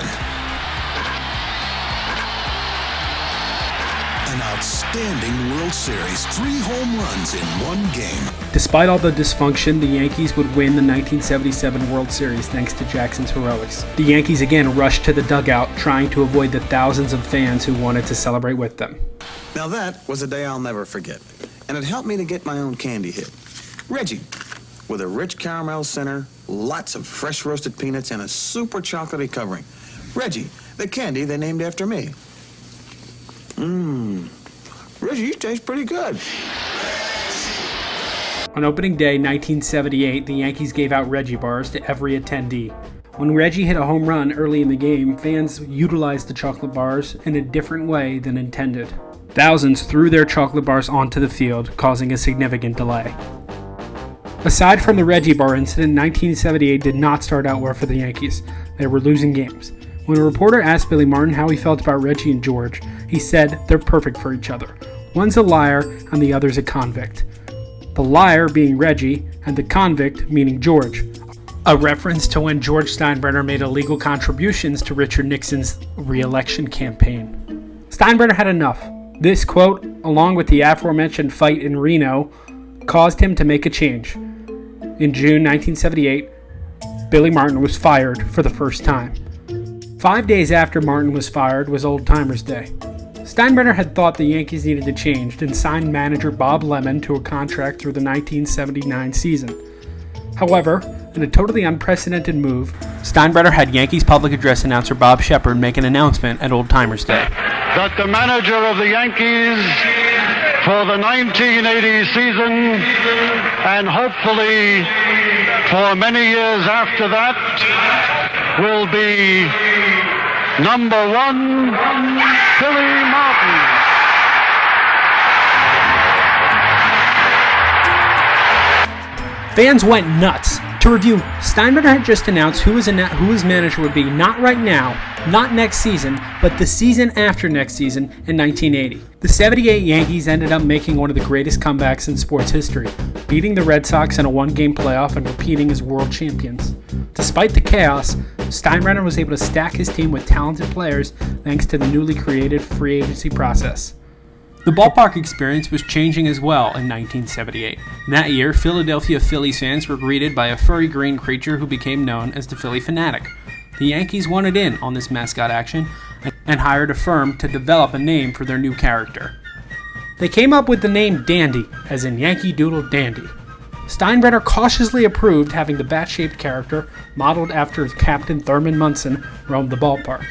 And now outstanding World Series. 3 home runs in one game. Despite all the dysfunction, the Yankees would win the 1977 World Series thanks to Jackson's heroics. The Yankees again rushed to the dugout, trying to avoid the thousands of fans who wanted to celebrate with them. Now that was a day I'll never forget, and it helped me to get my own candy hit. Reggie, with a rich caramel center, lots of fresh roasted peanuts, and a super chocolatey covering. Reggie, the candy they named after me. Reggie, you taste pretty good. On opening day 1978, the Yankees gave out Reggie bars to every attendee. When Reggie hit a home run early in the game, fans utilized the chocolate bars in a different way than intended. Thousands threw their chocolate bars onto the field, causing a significant delay. Aside from the Reggie bar incident, 1978 did not start out well for the Yankees. They were losing games. When a reporter asked Billy Martin how he felt about Reggie and George, he said they're perfect for each other. One's a liar and the other's a convict. The liar being Reggie and the convict meaning George. A reference to when George Steinbrenner made illegal contributions to Richard Nixon's re-election campaign. Steinbrenner had enough. This quote, along with the aforementioned fight in Reno, caused him to make a change. In June 1978, Billy Martin was fired for the first time. 5 days after Martin was fired was Old Timers Day. Steinbrenner had thought the Yankees needed to change and signed manager Bob Lemon to a contract through the 1979 season. However, in a totally unprecedented move, Steinbrenner had Yankees public address announcer Bob Shepard make an announcement at Old Timers Day. That the manager of the Yankees for the 1980 season and hopefully for many years after that will be number 1, Billy Martin. Fans went nuts. To review, Steinbrenner had just announced who his manager would be, not right now, not next season, but the season after next season in 1980. The 78 Yankees ended up making one of the greatest comebacks in sports history, beating the Red Sox in a one-game playoff and repeating as world champions. Despite the chaos, Steinbrenner was able to stack his team with talented players thanks to the newly created free agency process. The ballpark experience was changing as well in 1978. That year, Philadelphia Phillies fans were greeted by a furry green creature who became known as the Philly Fanatic. The Yankees wanted in on this mascot action and hired a firm to develop a name for their new character. They came up with the name Dandy, as in Yankee Doodle Dandy. Steinbrenner cautiously approved having the bat-shaped character, modeled after Captain Thurman Munson, roam the ballpark.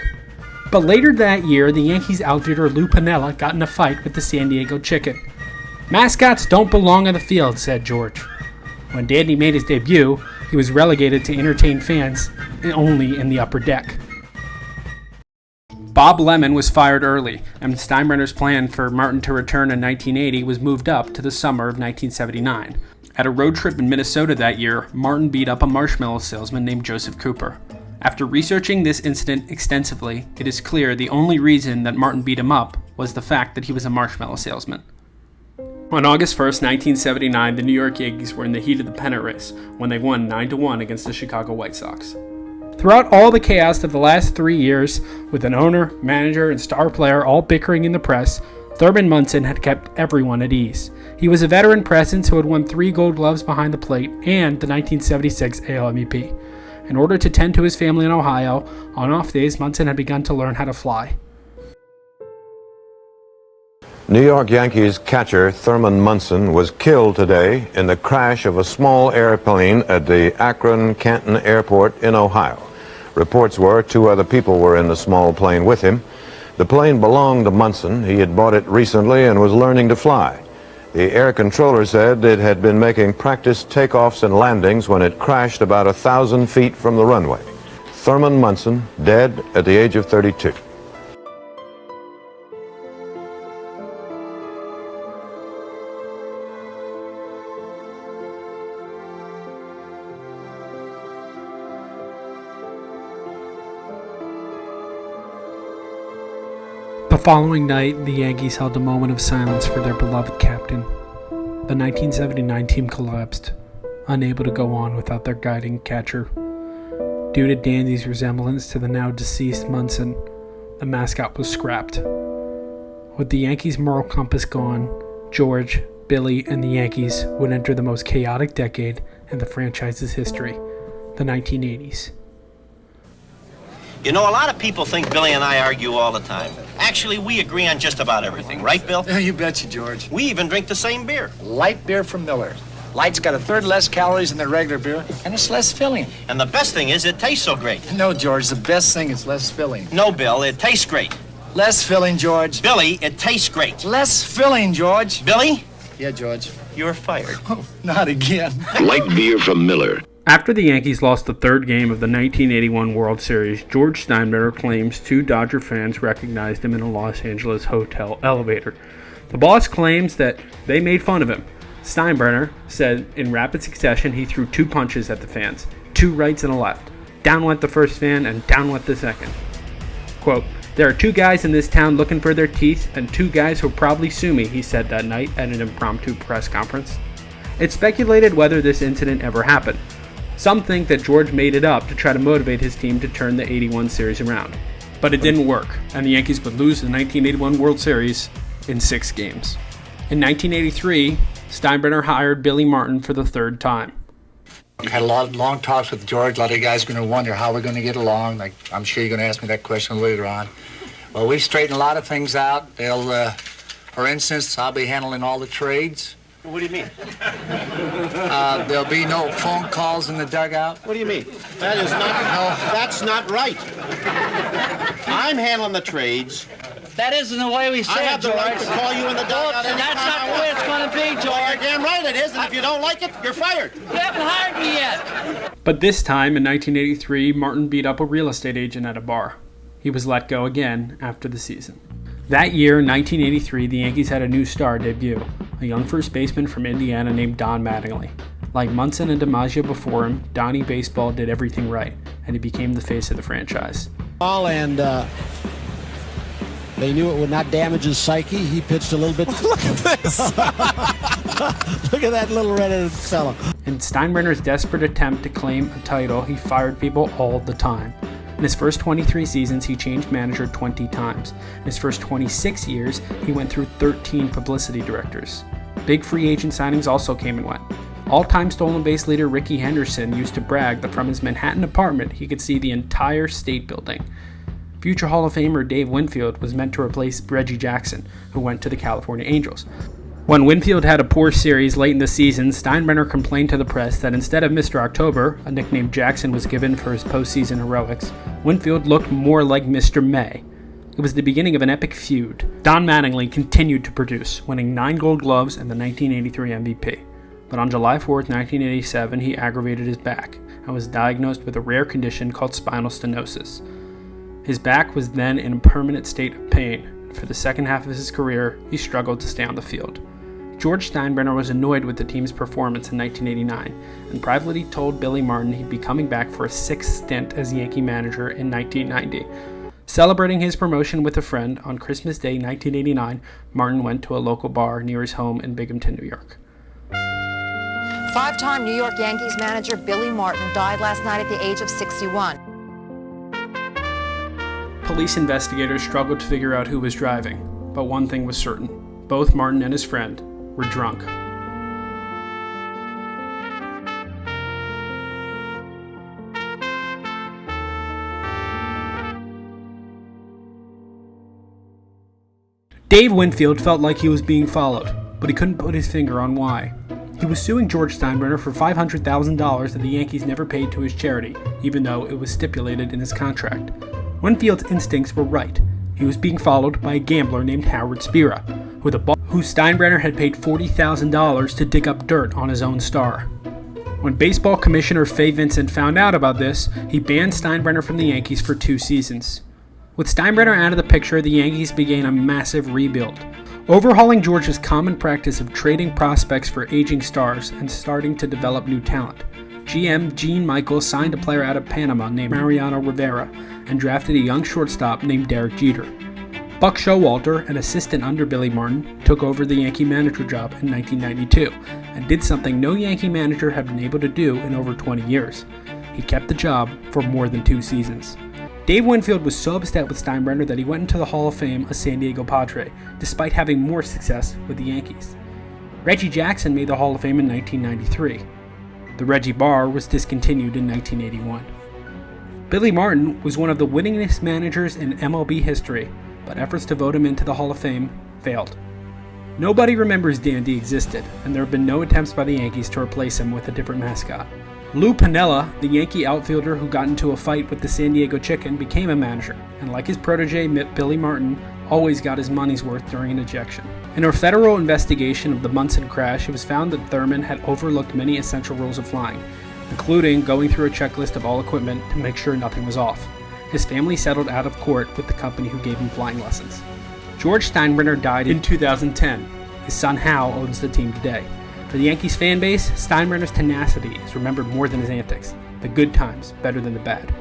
But later that year, the Yankees outfielder Lou Piniella got in a fight with the San Diego Chicken. "Mascots don't belong on the field," said George. When Dandy made his debut, he was relegated to entertain fans only in the upper deck. Bob Lemon was fired early, and Steinbrenner's plan for Martin to return in 1980 was moved up to the summer of 1979. At a road trip in Minnesota that year, Martin beat up a marshmallow salesman named Joseph Cooper. After researching this incident extensively, it is clear the only reason that Martin beat him up was the fact that he was a marshmallow salesman. On August 1st, 1979, the New York Yankees were in the heat of the pennant race when they won 9-1 against the Chicago White Sox. Throughout all the chaos of the last 3 years, with an owner, manager, and star player all bickering in the press, Thurman Munson had kept everyone at ease. He was a veteran presence who had won 3 Gold Gloves behind the plate and the 1976 AL MVP. In order to tend to his family in Ohio, on off days, Munson had begun to learn how to fly. New York Yankees catcher Thurman Munson was killed today in the crash of a small airplane at the Akron-Canton Airport in Ohio. Reports were 2 other people were in the small plane with him. The plane belonged to Munson. He had bought it recently and was learning to fly. The air controller said it had been making practice takeoffs and landings when it crashed about 1,000 feet from the runway. Thurman Munson, dead at the age of 32. The following night, the Yankees held a moment of silence for their beloved captain. The 1979 team collapsed, unable to go on without their guiding catcher. Due to Dandy's resemblance to the now deceased Munson, the mascot was scrapped. With the Yankees' moral compass gone, George, Billy, and the Yankees would enter the most chaotic decade in the franchise's history, the 1980s. You know, a lot of people think Billy and I argue all the time. Actually, we agree on just about everything, right, Bill? Yeah, you betcha, George. We even drink the same beer. Light beer from Miller. Light's got a third less calories than the regular beer, and it's less filling. And the best thing is it tastes so great. No, George, the best thing is less filling. No, Bill, it tastes great. Less filling, George. Billy, it tastes great. Less filling, George. Billy? Yeah, George. You're fired. Oh, not again. Light beer from Miller. After the Yankees lost the third game of the 1981 World Series, George Steinbrenner claims two Dodger fans recognized him in a Los Angeles hotel elevator. The boss claims that they made fun of him. Steinbrenner said in rapid succession he threw two punches at the fans, two rights and a left. Down went the first fan and down went the second. Quote, "There are two guys in this town looking for their teeth and two guys who'll probably sue me," he said that night at an impromptu press conference. It's speculated whether this incident ever happened. Some think that George made it up to try to motivate his team to turn the 81 series around. But it didn't work, and the Yankees would lose the 1981 World Series in 6 games. In 1983, Steinbrenner hired Billy Martin for the third time. We had a lot of long talks with George. A lot of guys are going to wonder how we're going to get along. Like, I'm sure you're going to ask me that question later on. Well, we've straightened a lot of things out. For instance, I'll be handling all the trades. What do you mean? There'll be no phone calls in the dugout. What do you mean? That's not right. I'm handling the trades. That isn't the way we say I it, have the George. right to call you in the dugout. And that's not the way it's going to be, George. You're damn right it is, and if you don't like it, you're fired. You haven't hired me yet. But this time, in 1983, Martin beat up a real estate agent at a bar. He was let go again after the season. That year, in 1983, the Yankees had a new star debut, a young first baseman from Indiana named Don Mattingly. Like Munson and DiMaggio before him, Donnie Baseball did everything right, and he became the face of the franchise. And they knew it would not damage his psyche. He pitched a little bit. Look at this! Look at that little red-headed fella. In Steinbrenner's desperate attempt to claim a title, he fired people all the time. In his first 23 seasons, he changed manager 20 times. In his first 26 years, he went through 13 publicity directors. Big free agent signings also came and went. All-time stolen base leader Rickey Henderson used to brag that from his Manhattan apartment, he could see the entire state building. Future Hall of Famer Dave Winfield was meant to replace Reggie Jackson, who went to the California Angels. When Winfield had a poor series late in the season, Steinbrenner complained to the press that instead of Mr. October, a nickname Jackson was given for his postseason heroics, Winfield looked more like Mr. May. It was the beginning of an epic feud. Don Mattingly continued to produce, winning 9 Gold Gloves and the 1983 MVP. But on July 4th, 1987, he aggravated his back and was diagnosed with a rare condition called spinal stenosis. His back was then in a permanent state of pain, and for the second half of his career, he struggled to stay on the field. George Steinbrenner was annoyed with the team's performance in 1989, and privately told Billy Martin he'd be coming back for a 6th stint as Yankee manager in 1990. Celebrating his promotion with a friend on Christmas Day 1989, Martin went to a local bar near his home in Binghamton, New York. 5-time New York Yankees manager Billy Martin died last night at the age of 61. Police investigators struggled to figure out who was driving, but one thing was certain. Both Martin and his friend were drunk. Dave Winfield felt like he was being followed, but he couldn't put his finger on why. He was suing George Steinbrenner for $500,000 that the Yankees never paid to his charity, even though it was stipulated in his contract. Winfield's instincts were right. He was being followed by a gambler named Howard Spira, who Steinbrenner had paid $40,000 to dig up dirt on his own star. When baseball commissioner Fay Vincent found out about this, he banned Steinbrenner from the Yankees for 2 seasons. With Steinbrenner out of the picture, the Yankees began a massive rebuild, overhauling George's common practice of trading prospects for aging stars and starting to develop new talent. GM Gene Michaels signed a player out of Panama named Mariano Rivera and drafted a young shortstop named Derek Jeter. Buck Showalter, an assistant under Billy Martin, took over the Yankee manager job in 1992 and did something no Yankee manager had been able to do in over 20 years. He kept the job for more than 2 seasons. Dave Winfield was so upset with Steinbrenner that he went into the Hall of Fame a San Diego Padre, despite having more success with the Yankees. Reggie Jackson made the Hall of Fame in 1993. The Reggie Bar was discontinued in 1981. Billy Martin was one of the winningest managers in MLB history, but efforts to vote him into the Hall of Fame failed. Nobody remembers Dandy existed, and there have been no attempts by the Yankees to replace him with a different mascot. Lou Piniella, the Yankee outfielder who got into a fight with the San Diego Chicken, became a manager, and like his protege Billy Martin, always got his money's worth during an ejection. In a federal investigation of the Munson crash, it was found that Thurman had overlooked many essential rules of flying, including going through a checklist of all equipment to make sure nothing was off. His family settled out of court with the company who gave him flying lessons. George Steinbrenner died in 2010. His son Hal owns the team today. For the Yankees fan base, Steinbrenner's tenacity is remembered more than his antics. The good times better than the bad.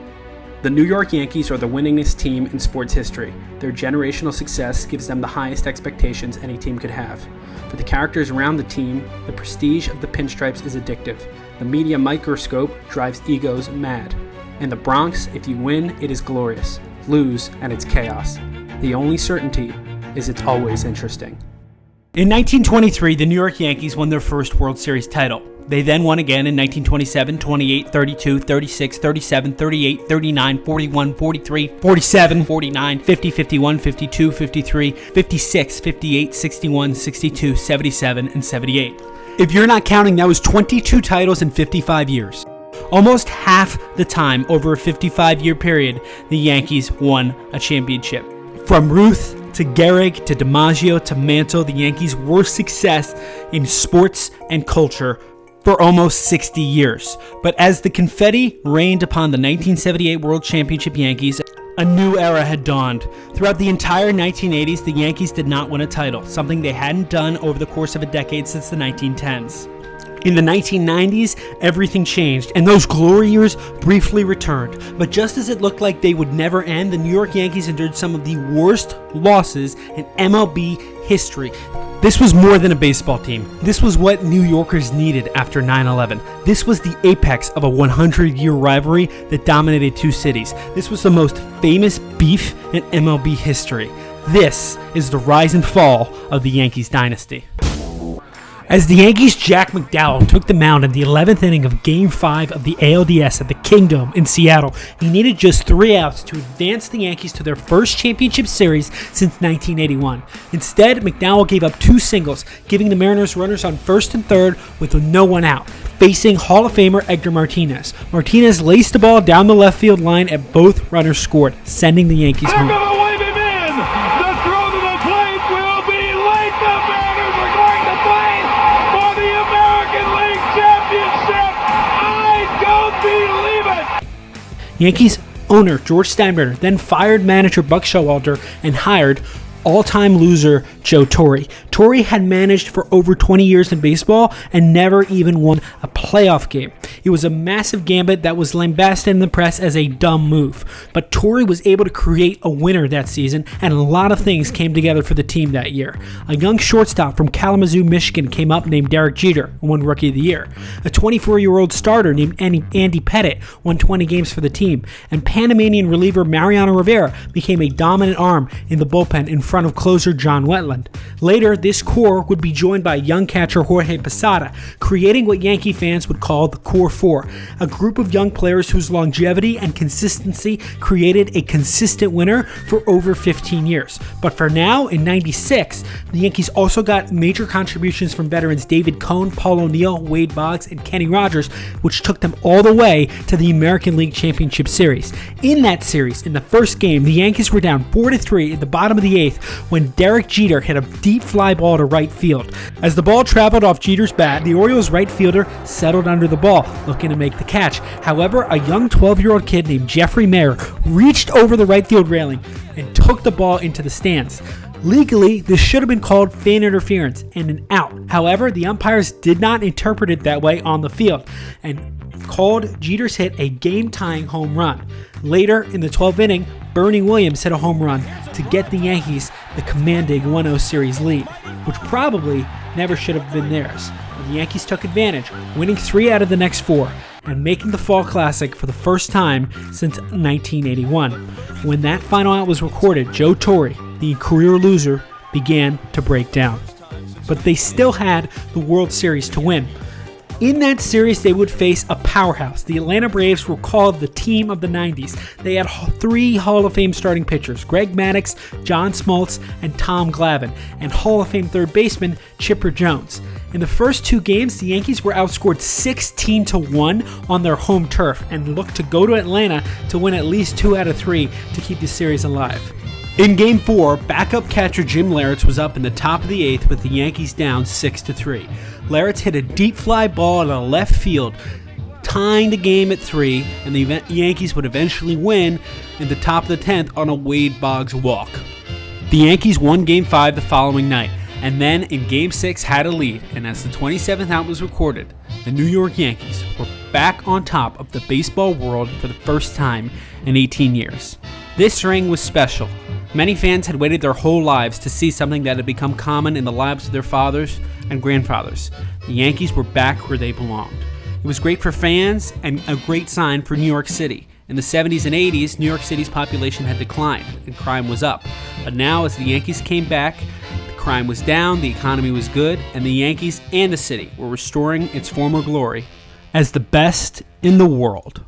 The New York Yankees are the winningest team in sports history. Their generational success gives them the highest expectations any team could have. For the characters around the team, the prestige of the pinstripes is addictive. The media microscope drives egos mad. In the Bronx, if you win, it is glorious. Lose, and it's chaos. The only certainty is it's always interesting. In 1923, the New York Yankees won their first World Series title. They then won again in 1927, 28, 32, 36, 37, 38, 39, 41, 43, 47, 49, 50, 51, 52, 53, 56, 58, 61, 62, 77, and 78. If you're not counting, that was 22 titles in 55 years. Almost half the time over a 55-year period, the Yankees won a championship. From Ruth to Gehrig to DiMaggio to Mantle, the Yankees were success in sports and culture for almost 60 years. But as the confetti rained upon the 1978 World Championship Yankees, a new era had dawned. Throughout the entire 1980s, the Yankees did not win a title, something they hadn't done over the course of a decade since the 1910s. In the 1990s, everything changed, and those glory years briefly returned. But just as it looked like they would never end, the New York Yankees endured some of the worst losses in MLB history. This was more than a baseball team. This was what New Yorkers needed after 9/11. This was the apex of a 100-year rivalry that dominated two cities. This was the most famous beef in MLB history. This is the rise and fall of the Yankees dynasty. As the Yankees' Jack McDowell took the mound in the 11th inning of Game 5 of the ALDS at the Kingdome in Seattle, he needed just 3 outs to advance the Yankees to their first championship series since 1981. Instead, McDowell gave up 2 singles, giving the Mariners runners on first and third with no one out, facing Hall of Famer Edgar Martinez. Martinez laced the ball down the left field line and both runners scored, sending the Yankees home. Yankees owner George Steinbrenner then fired manager Buck Showalter and hired all-time loser Joe Torre. Torre had managed for over 20 years in baseball and never even won a playoff game. It was a massive gambit that was lambasted in the press as a dumb move. But Torre was able to create a winner that season, and a lot of things came together for the team that year. A young shortstop from Kalamazoo, Michigan came up named Derek Jeter and won Rookie of the Year. A 24-year-old starter named Andy Pettitte won 20 games for the team. And Panamanian reliever Mariano Rivera became a dominant arm in the bullpen in front of closer John Wetland. Later, this core would be joined by young catcher Jorge Posada, creating what Yankee fans would call the Core Four, a group of young players whose longevity and consistency created a consistent winner for over 15 years. But for now, in '96, the Yankees also got major contributions from veterans David Cone, Paul O'Neill, Wade Boggs, and Kenny Rogers, which took them all the way to the American League Championship Series. In that series, in the first game, the Yankees were down 4-3 at the bottom of the 8th when Derek Jeter hit a deep fly ball to right field. As the ball traveled off Jeter's bat, the Orioles right fielder settled under the ball, looking to make the catch. However, a young 12-year-old kid named Jeffrey Mayer reached over the right field railing and took the ball into the stands. Legally, this should have been called fan interference and an out. However, the umpires did not interpret it that way on the field and called Jeter's hit a game-tying home run. Later in the 12th inning, Bernie Williams hit a home run to get the Yankees the commanding 1-0 series lead, which probably never should have been theirs. But the Yankees took advantage, winning 3 out of the next 4. and making the Fall Classic for the first time since 1981. When that final out was recorded, Joe Torre, the career loser, began to break down. But they still had the World Series to win. In that series, they would face a powerhouse. The Atlanta Braves were called the team of the 90s. They had 3 Hall of Fame starting pitchers, Greg Maddux, John Smoltz, and Tom Glavine, and Hall of Fame third baseman Chipper Jones. In the first 2 games, the Yankees were outscored 16-1 on their home turf and looked to go to Atlanta to win at least 2 out of 3 to keep the series alive. In Game 4, backup catcher Jim Leyritz was up in the top of the 8th with the Yankees down 6-3. Leyritz hit a deep fly ball to left field, tying the game at 3, and the Yankees would eventually win in the top of the 10th on a Wade Boggs walk. The Yankees won Game 5 the following night, and then in Game 6 had a lead, and as the 27th out was recorded, the New York Yankees were back on top of the baseball world for the first time in 18 years. This ring was special. Many fans had waited their whole lives to see something that had become common in the lives of their fathers and grandfathers. The Yankees were back where they belonged. It was great for fans and a great sign for New York City. In the 70s and 80s, New York City's population had declined and crime was up. But now, as the Yankees came back, the crime was down, the economy was good, and the Yankees and the city were restoring its former glory as the best in the world.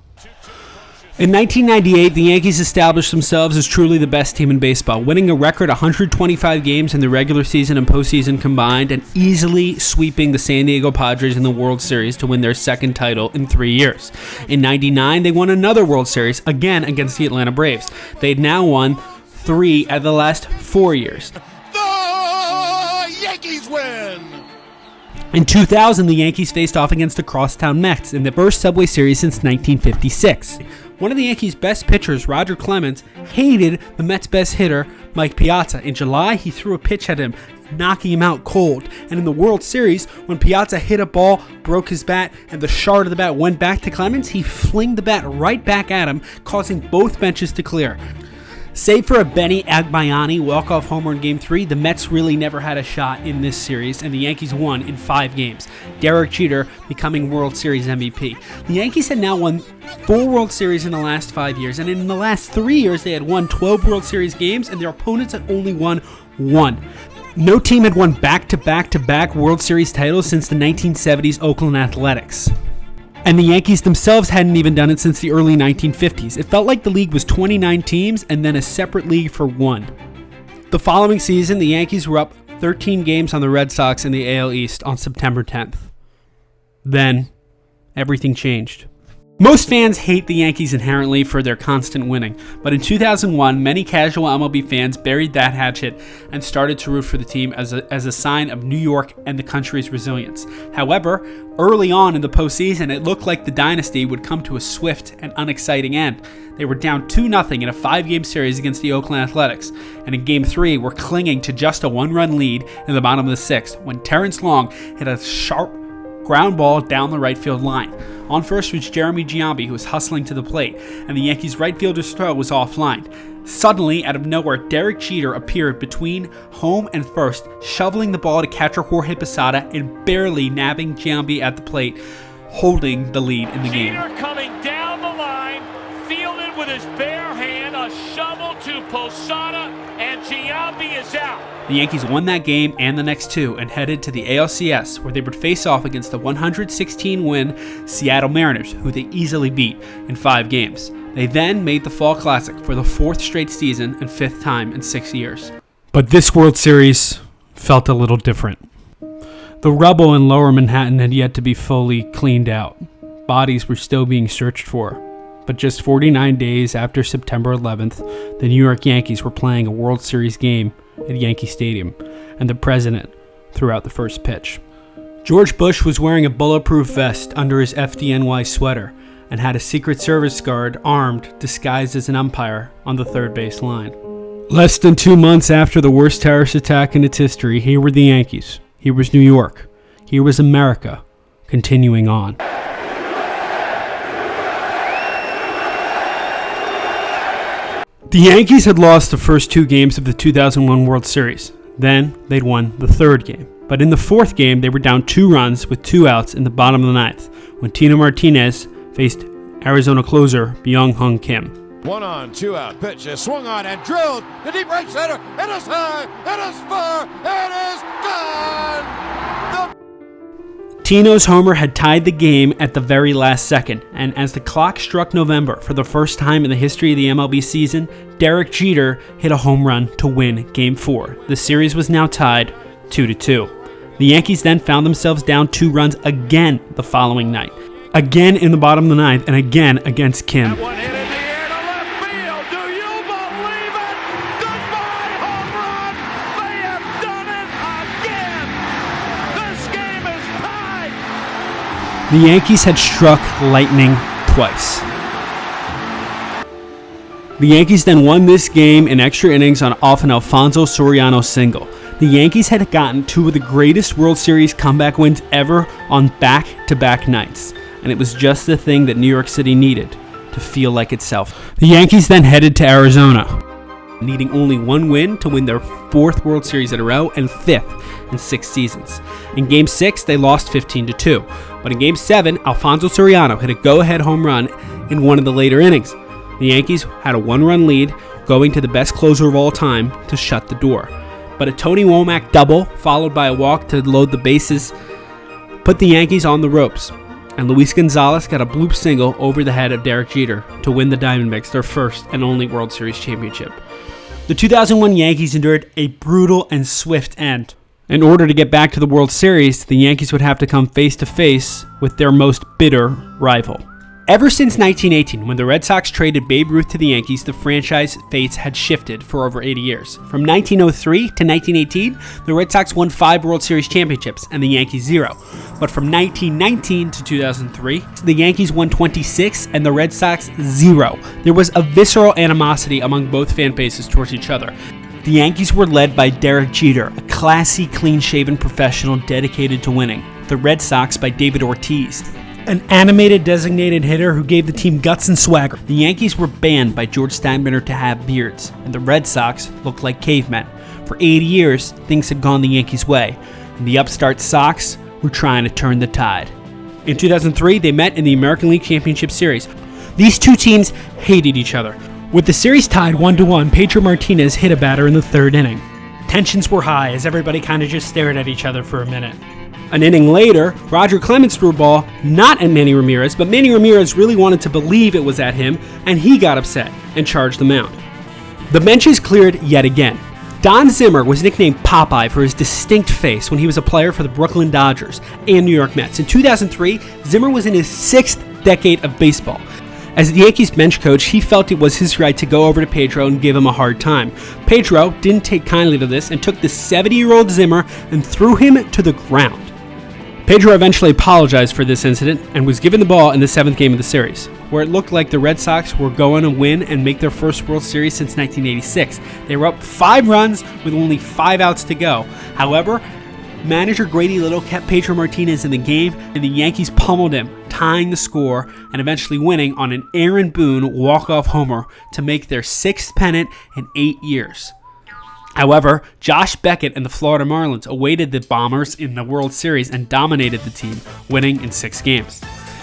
In 1998, the Yankees established themselves as truly the best team in baseball, winning a record 125 games in the regular season and postseason combined, and easily sweeping the San Diego Padres in the World Series to win their second title in 3 years. In 99, they won another World Series, again against the Atlanta Braves. They'd now won 3 out of the last 4 years. The Yankees win! In 2000, the Yankees faced off against the Crosstown Mets in the first Subway Series since 1956. One of the Yankees' best pitchers, Roger Clemens, hated the Mets' best hitter, Mike Piazza. In July, he threw a pitch at him, knocking him out cold. And in the World Series, when Piazza hit a ball, broke his bat, and the shard of the bat went back to Clemens, he flinged the bat right back at him, causing both benches to clear. Save for a Benny Agbayani walk-off homer in Game 3, the Mets really never had a shot in this series, and the Yankees won in 5 games, Derek Jeter becoming World Series MVP. The Yankees had now won 4 World Series in the last 5 years, and in the last 3 years they had won 12 World Series games, and their opponents had only won 1. No team had won back-to-back-to-back World Series titles since the 1970s Oakland Athletics. And the Yankees themselves hadn't even done it since the early 1950s. It felt like the league was 29 teams and then a separate league for 1. The following season, the Yankees were up 13 games on the Red Sox in the AL East on September 10th. Then, everything changed. Most fans hate the Yankees inherently for their constant winning, but in 2001, many casual MLB fans buried that hatchet and started to root for the team as a sign of New York and the country's resilience. However, early on in the postseason, it looked like the Dynasty would come to a swift and unexciting end. They were down 2-0 in a 5-game series against the Oakland Athletics, and in Game 3 were clinging to just a 1-run lead in the bottom of the 6th when Terrence Long hit a sharp ground ball down the right field line. On first was Jeremy Giambi, who was hustling to the plate, and the Yankees' right fielder's throw was offline. Suddenly, out of nowhere, Derek Jeter appeared between home and first, shoveling the ball to catcher Jorge Posada and barely nabbing Giambi at the plate, holding the lead in the game. Jeter coming down the line, fielded with his bare hand, a shovel to Posada, and Giambi is out. The Yankees won that game and the next 2 and headed to the ALCS, where they would face off against the 116-win Seattle Mariners, who they easily beat in 5 games. They then made the Fall Classic for the 4th straight season and 5th time in 6 years. But this World Series felt a little different. The rubble in Lower Manhattan had yet to be fully cleaned out. Bodies were still being searched for. But just 49 days after September 11th, the New York Yankees were playing a World Series game at Yankee Stadium, and the president threw out the first pitch. George Bush was wearing a bulletproof vest under his FDNY sweater and had a Secret Service guard armed, disguised as an umpire, on the third base line. Less than 2 months after the worst terrorist attack in its history, here were the Yankees. Here was New York. Here was America, continuing on. The Yankees had lost the first 2 games of the 2001 World Series. Then they'd won the 3rd game. But in the 4th game, they were down 2 runs with 2 outs in the bottom of the 9th when Tino Martinez faced Arizona closer Byung-Hyun Kim. 1 on, 2 out, pitch is swung on and drilled to deep right center. It is high, it is far, it is gone! Tino's homer had tied the game at the very last second, and as the clock struck November for the first time in the history of the MLB season, Derek Jeter hit a home run to win Game 4. The series was now tied 2-2. The Yankees then found themselves down 2 runs again the following night, again in the bottom of the ninth, and again against Kim. The Yankees had struck lightning twice. The Yankees then won this game in extra innings off an Alfonso Soriano single. The Yankees had gotten 2 of the greatest World Series comeback wins ever on back-to-back nights, and it was just the thing that New York City needed to feel like itself. The Yankees then headed to Arizona, needing only 1 win to win their 4th World Series in a row and 5th in 6 seasons. In Game 6, they lost 15-2, but in Game 7, Alfonso Soriano hit a go-ahead home run in one of the later innings. The Yankees had a 1-run lead, going to the best closer of all time to shut the door. But a Tony Womack double, followed by a walk to load the bases, put the Yankees on the ropes, and Luis Gonzalez got a bloop single over the head of Derek Jeter to win the Diamondbacks their first and only World Series championship. The 2001 Yankees endured a brutal and swift end. In order to get back to the World Series, the Yankees would have to come face-to-face with their most bitter rival. Ever since 1918, when the Red Sox traded Babe Ruth to the Yankees, the franchise fates had shifted for over 80 years. From 1903 to 1918, the Red Sox won 5 World Series championships and the Yankees 0. But from 1919 to 2003, the Yankees won 26 and the Red Sox 0. There was a visceral animosity among both fan bases towards each other. The Yankees were led by Derek Jeter, a classy, clean-shaven professional dedicated to winning. The Red Sox by David Ortiz, an animated designated hitter who gave the team guts and swagger. The Yankees were banned by George Steinbrenner to have beards, and the Red Sox looked like cavemen. For 80 years, things had gone the Yankees' way, and the upstart Sox were trying to turn the tide. In 2003, they met in the American League Championship Series. These two teams hated each other. With the series tied 1-1, Pedro Martinez hit a batter in the 3rd inning. Tensions were high as everybody kind of just stared at each other for a minute. An inning later, Roger Clemens threw a ball not at Manny Ramirez, but Manny Ramirez really wanted to believe it was at him, and he got upset and charged the mound. The benches cleared yet again. Don Zimmer was nicknamed Popeye for his distinct face when he was a player for the Brooklyn Dodgers and New York Mets. In 2003, Zimmer was in his 6th decade of baseball. As the Yankees bench coach, he felt it was his right to go over to Pedro and give him a hard time. Pedro didn't take kindly to this and took the 70-year-old Zimmer and threw him to the ground. Pedro eventually apologized for this incident and was given the ball in the 7th game of the series, where it looked like the Red Sox were going to win and make their first World Series since 1986. They were up 5 runs with only 5 outs to go. However, manager Grady Little kept Pedro Martinez in the game, and the Yankees pummeled him, tying the score and eventually winning on an Aaron Boone walk-off homer to make their 6th pennant in 8 years. However, Josh Beckett and the Florida Marlins awaited the Bombers in the World Series and dominated the team, winning in 6 games.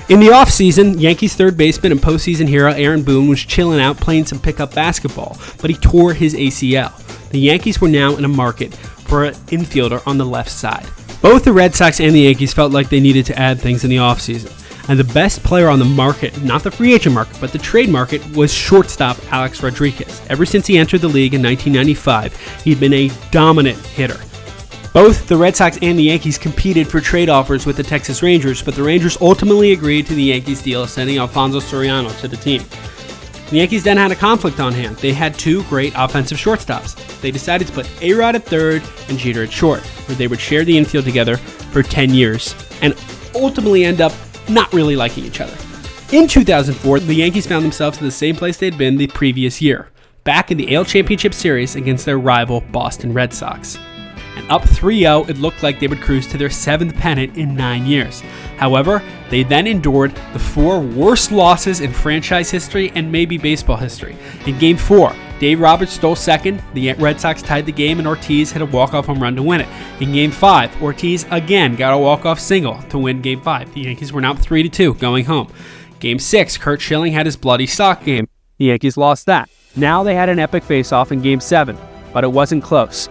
In the offseason, Yankees third baseman and postseason hero Aaron Boone was chilling out playing some pickup basketball, but he tore his ACL. The Yankees were now in a market for an infielder on the left side. Both the Red Sox and the Yankees felt like they needed to add things in the offseason. And the best player on the market, not the free agent market, but the trade market, was shortstop Alex Rodriguez. Ever since he entered the league in 1995, he'd been a dominant hitter. Both the Red Sox and the Yankees competed for trade offers with the Texas Rangers, but the Rangers ultimately agreed to the Yankees deal, sending Alfonso Soriano to the team. The Yankees then had a conflict on hand. They had 2 great offensive shortstops. They decided to put A-Rod at third and Jeter at short, where they would share the infield together for 10 years and ultimately end up not really liking each other. In 2004, the Yankees found themselves in the same place they'd been the previous year, back in the AL Championship Series against their rival Boston Red Sox. And up 3-0, it looked like they would cruise to their 7th pennant in 9 years. However, they then endured the 4 worst losses in franchise history and maybe baseball history. In Game 4, Dave Roberts stole second, the Red Sox tied the game, and Ortiz hit a walk-off home run to win it. In Game 5, Ortiz again got a walk-off single to win Game 5. The Yankees were now up 3-2 going home. Game 6, Curt Schilling had his bloody sock game. The Yankees lost that. Now they had an epic face-off in Game 7, but it wasn't close.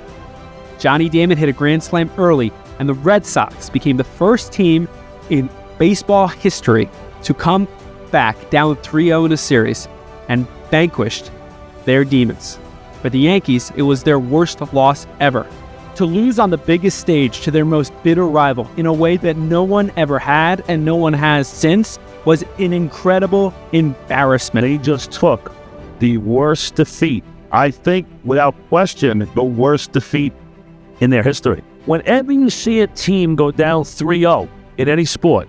Johnny Damon hit a grand slam early, and the Red Sox became the first team in baseball history to come back down 3-0 in a series and vanquished their demons. For the Yankees, it was their worst loss ever. To lose on the biggest stage to their most bitter rival in a way that no one ever had and no one has since was an incredible embarrassment. They just took the worst defeat, I think, without question, the worst defeat in their history. Whenever you see a team go down 3-0 in any sport,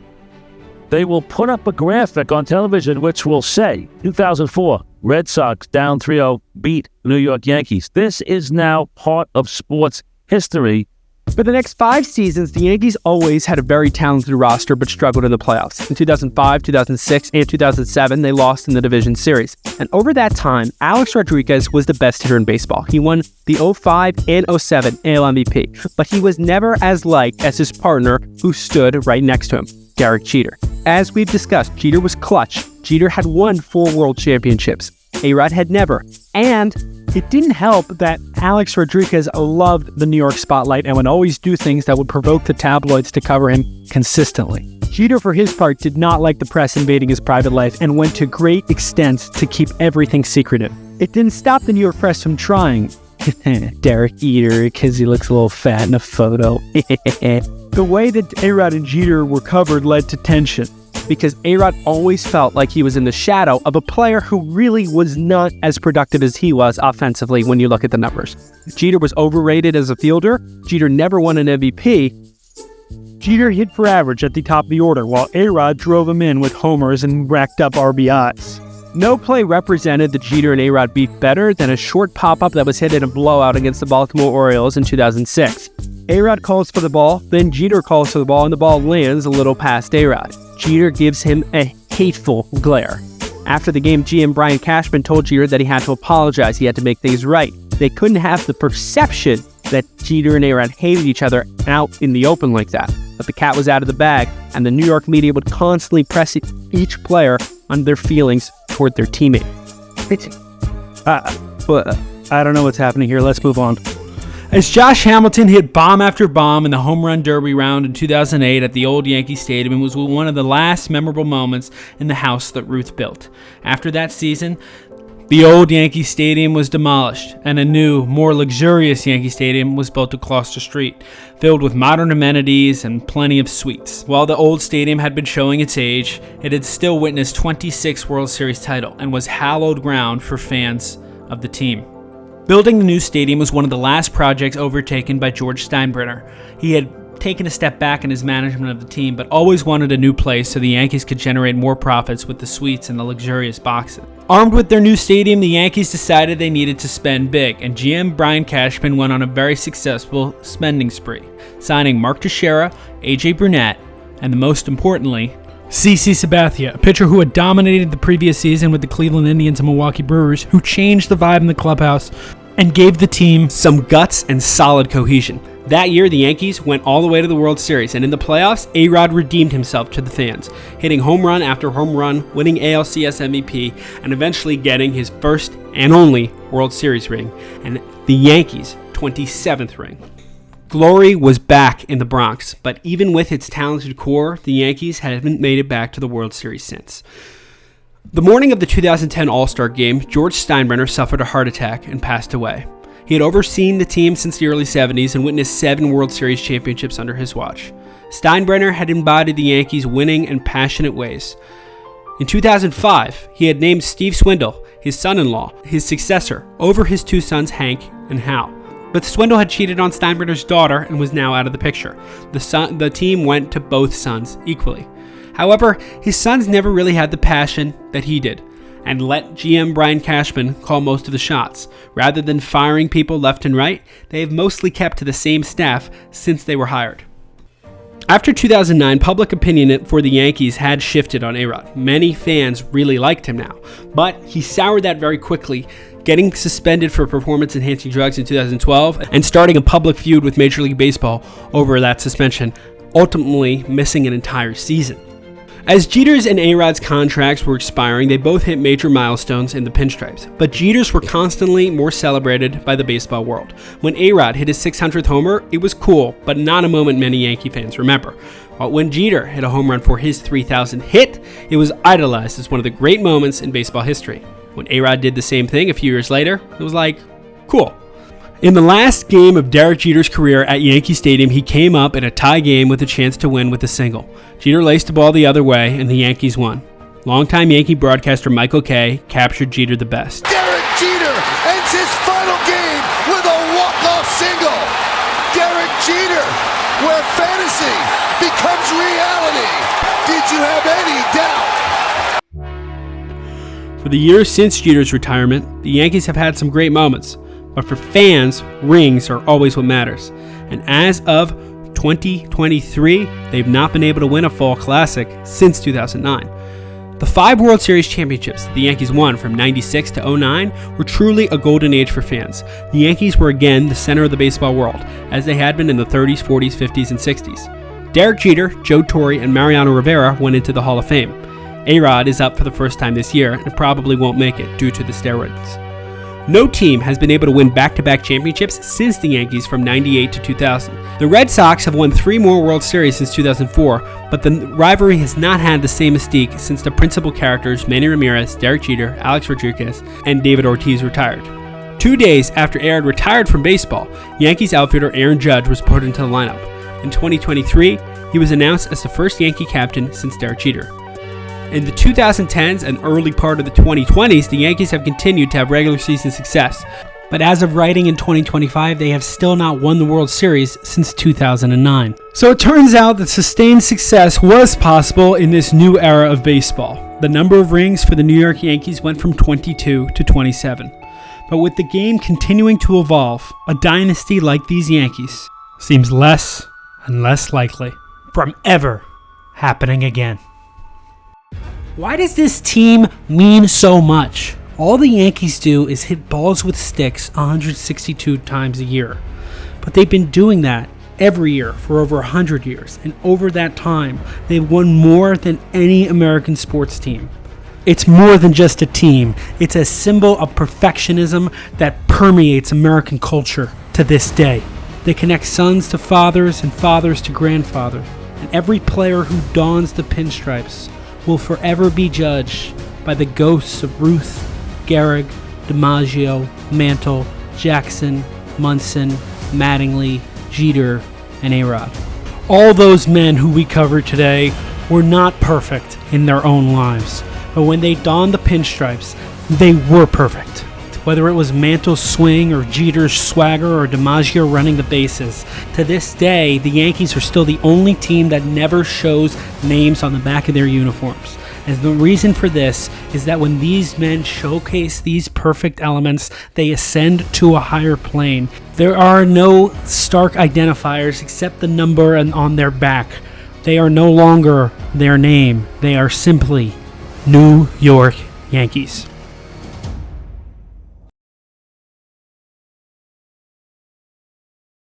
they will put up a graphic on television which will say, 2004, Red Sox down 3-0, beat New York Yankees. This is now part of sports history. For the next 5 seasons, the Yankees always had a very talented roster but struggled in the playoffs. In 2005, 2006, and 2007, they lost in the division series. And over that time, Alex Rodriguez was the best hitter in baseball. He won the 05 and 07 AL MVP, but he was never as liked as his partner who stood right next to him, Derek Jeter. As we've discussed, Jeter was clutch. Jeter had won 4 world championships. A-Rod had never. And it didn't help that Alex Rodriguez loved the New York spotlight and would always do things that would provoke the tabloids to cover him consistently. Jeter, for his part, did not like the press invading his private life and went to great extents to keep everything secretive. It didn't stop the New York press from trying. Derek Jeter, because he looks a little fat in a photo. The way that A-Rod and Jeter were covered led to tension, because A-Rod always felt like he was in the shadow of a player who really was not as productive as he was offensively when you look at the numbers. Jeter was overrated as a fielder. Jeter never won an MVP. Jeter hit for average at the top of the order, while A-Rod drove him in with homers and racked up RBIs. No play represented the Jeter and A-Rod beat better than a short pop-up that was hit in a blowout against the Baltimore Orioles in 2006. A-Rod calls for the ball, then Jeter calls for the ball, and the ball lands a little past A-Rod. Jeter gives him a hateful glare. After the game, GM Brian Cashman told Jeter that he had to apologize. He had to make things right. They couldn't have the perception that Jeter and A-Rod hated each other out in the open like that. But the cat was out of the bag, and the New York media would constantly press each player on their feelings toward their teammate. I don't know what's happening here. Let's move on. As Josh Hamilton hit bomb after bomb in the home run derby round in 2008 at the old Yankee Stadium, it was one of the last memorable moments in the house that Ruth built. After that season, the old Yankee Stadium was demolished, and a new, more luxurious Yankee Stadium was built across the street, filled with modern amenities and plenty of suites. While the old stadium had been showing its age, it had still witnessed 26 World Series titles and was hallowed ground for fans of the team. Building the new stadium was one of the last projects overtaken by George Steinbrenner. He had taken a step back in his management of the team, but always wanted a new place so the Yankees could generate more profits with the suites and the luxurious boxes. Armed with their new stadium, the Yankees decided they needed to spend big, and GM Brian Cashman went on a very successful spending spree, signing Mark Teixeira, AJ Burnett, and most importantly, CC Sabathia, a pitcher who had dominated the previous season with the Cleveland Indians and Milwaukee Brewers, who changed the vibe in the clubhouse and gave the team some guts and solid cohesion. That year, the Yankees went all the way to the World Series, and in the playoffs, A-Rod redeemed himself to the fans, hitting home run after home run, winning ALCS MVP, and eventually getting his first and only World Series ring, and the Yankees' 27th ring. Glory was back in the Bronx, but even with its talented core, the Yankees haven't made it back to the World Series since. The morning of the 2010 All-Star Game, George Steinbrenner suffered a heart attack and passed away. He had overseen the team since the early 70s and witnessed 7 World Series championships under his watch. Steinbrenner had embodied the Yankees' winning and passionate ways. In 2005, he had named Steve Swindle, his son-in-law, his successor, over his 2 sons Hank and Hal. But Swindle had cheated on Steinbrenner's daughter and was now out of the picture. The team went to both sons equally. However, his sons never really had the passion that he did, and let GM Brian Cashman call most of the shots. Rather than firing people left and right, they have mostly kept to the same staff since they were hired. After 2009, public opinion for the Yankees had shifted on A-Rod. Many fans really liked him now, but he soured that very quickly, getting suspended for performance-enhancing drugs in 2012 and starting a public feud with Major League Baseball over that suspension, ultimately missing an entire season. As Jeter's and A-Rod's contracts were expiring, they both hit major milestones in the pinstripes, but Jeter's were constantly more celebrated by the baseball world. When A-Rod hit his 600th homer, it was cool, but not a moment many Yankee fans remember. While when Jeter hit a home run for his 3,000th hit, it was idolized as one of the great moments in baseball history. When A-Rod did the same thing a few years later, it was like, cool. In the last game of Derek Jeter's career at Yankee Stadium, he came up in a tie game with a chance to win with a single. Jeter laced the ball the other way, and the Yankees won. Longtime Yankee broadcaster Michael Kay captured Jeter the best. Derek Jeter ends his final game with a walk-off single. Derek Jeter, where fantasy becomes reality. Did you have any doubt? For the years since Jeter's retirement, the Yankees have had some great moments. But for fans, rings are always what matters. And as of 2023, they've not been able to win a fall classic since 2009. The 5 World Series championships that the Yankees won from 96 to 09 were truly a golden age for fans. The Yankees were again the center of the baseball world, as they had been in the 30s, 40s, 50s, and 60s. Derek Jeter, Joe Torre, and Mariano Rivera went into the Hall of Fame. A-Rod is up for the first time this year and probably won't make it due to the steroids. No team has been able to win back-to-back championships since the Yankees from 98 to 2000. The Red Sox have won 3 more World Series since 2004, but the rivalry has not had the same mystique since the principal characters Manny Ramirez, Derek Jeter, Alex Rodriguez, and David Ortiz retired. 2 days after A-Rod retired from baseball, Yankees outfielder Aaron Judge was put into the lineup. In 2023, he was announced as the first Yankee captain since Derek Jeter. In the 2010s and early part of the 2020s, the Yankees have continued to have regular season success. But as of writing in 2025, they have still not won the World Series since 2009. So it turns out that sustained success was possible in this new era of baseball. The number of rings for the New York Yankees went from 22 to 27. But with the game continuing to evolve, a dynasty like these Yankees seems less and less likely from ever happening again. Why does this team mean so much? All the Yankees do is hit balls with sticks 162 times a year. But they've been doing that every year for over 100 years. And over that time, they've won more than any American sports team. It's more than just a team. It's a symbol of perfectionism that permeates American culture to this day. They connect sons to fathers and fathers to grandfathers. And every player who dons the pinstripes will forever be judged by the ghosts of Ruth, Gehrig, DiMaggio, Mantle, Jackson, Munson, Mattingly, Jeter, and A-Rod. All those men who we covered today were not perfect in their own lives, but when they donned the pinstripes, they were perfect. Whether it was Mantle's swing or Jeter's swagger or DiMaggio running the bases, to this day, the Yankees are still the only team that never shows names on the back of their uniforms. And the reason for this is that when these men showcase these perfect elements, they ascend to a higher plane. There are no stark identifiers except the number on their back. They are no longer their name. They are simply New York Yankees.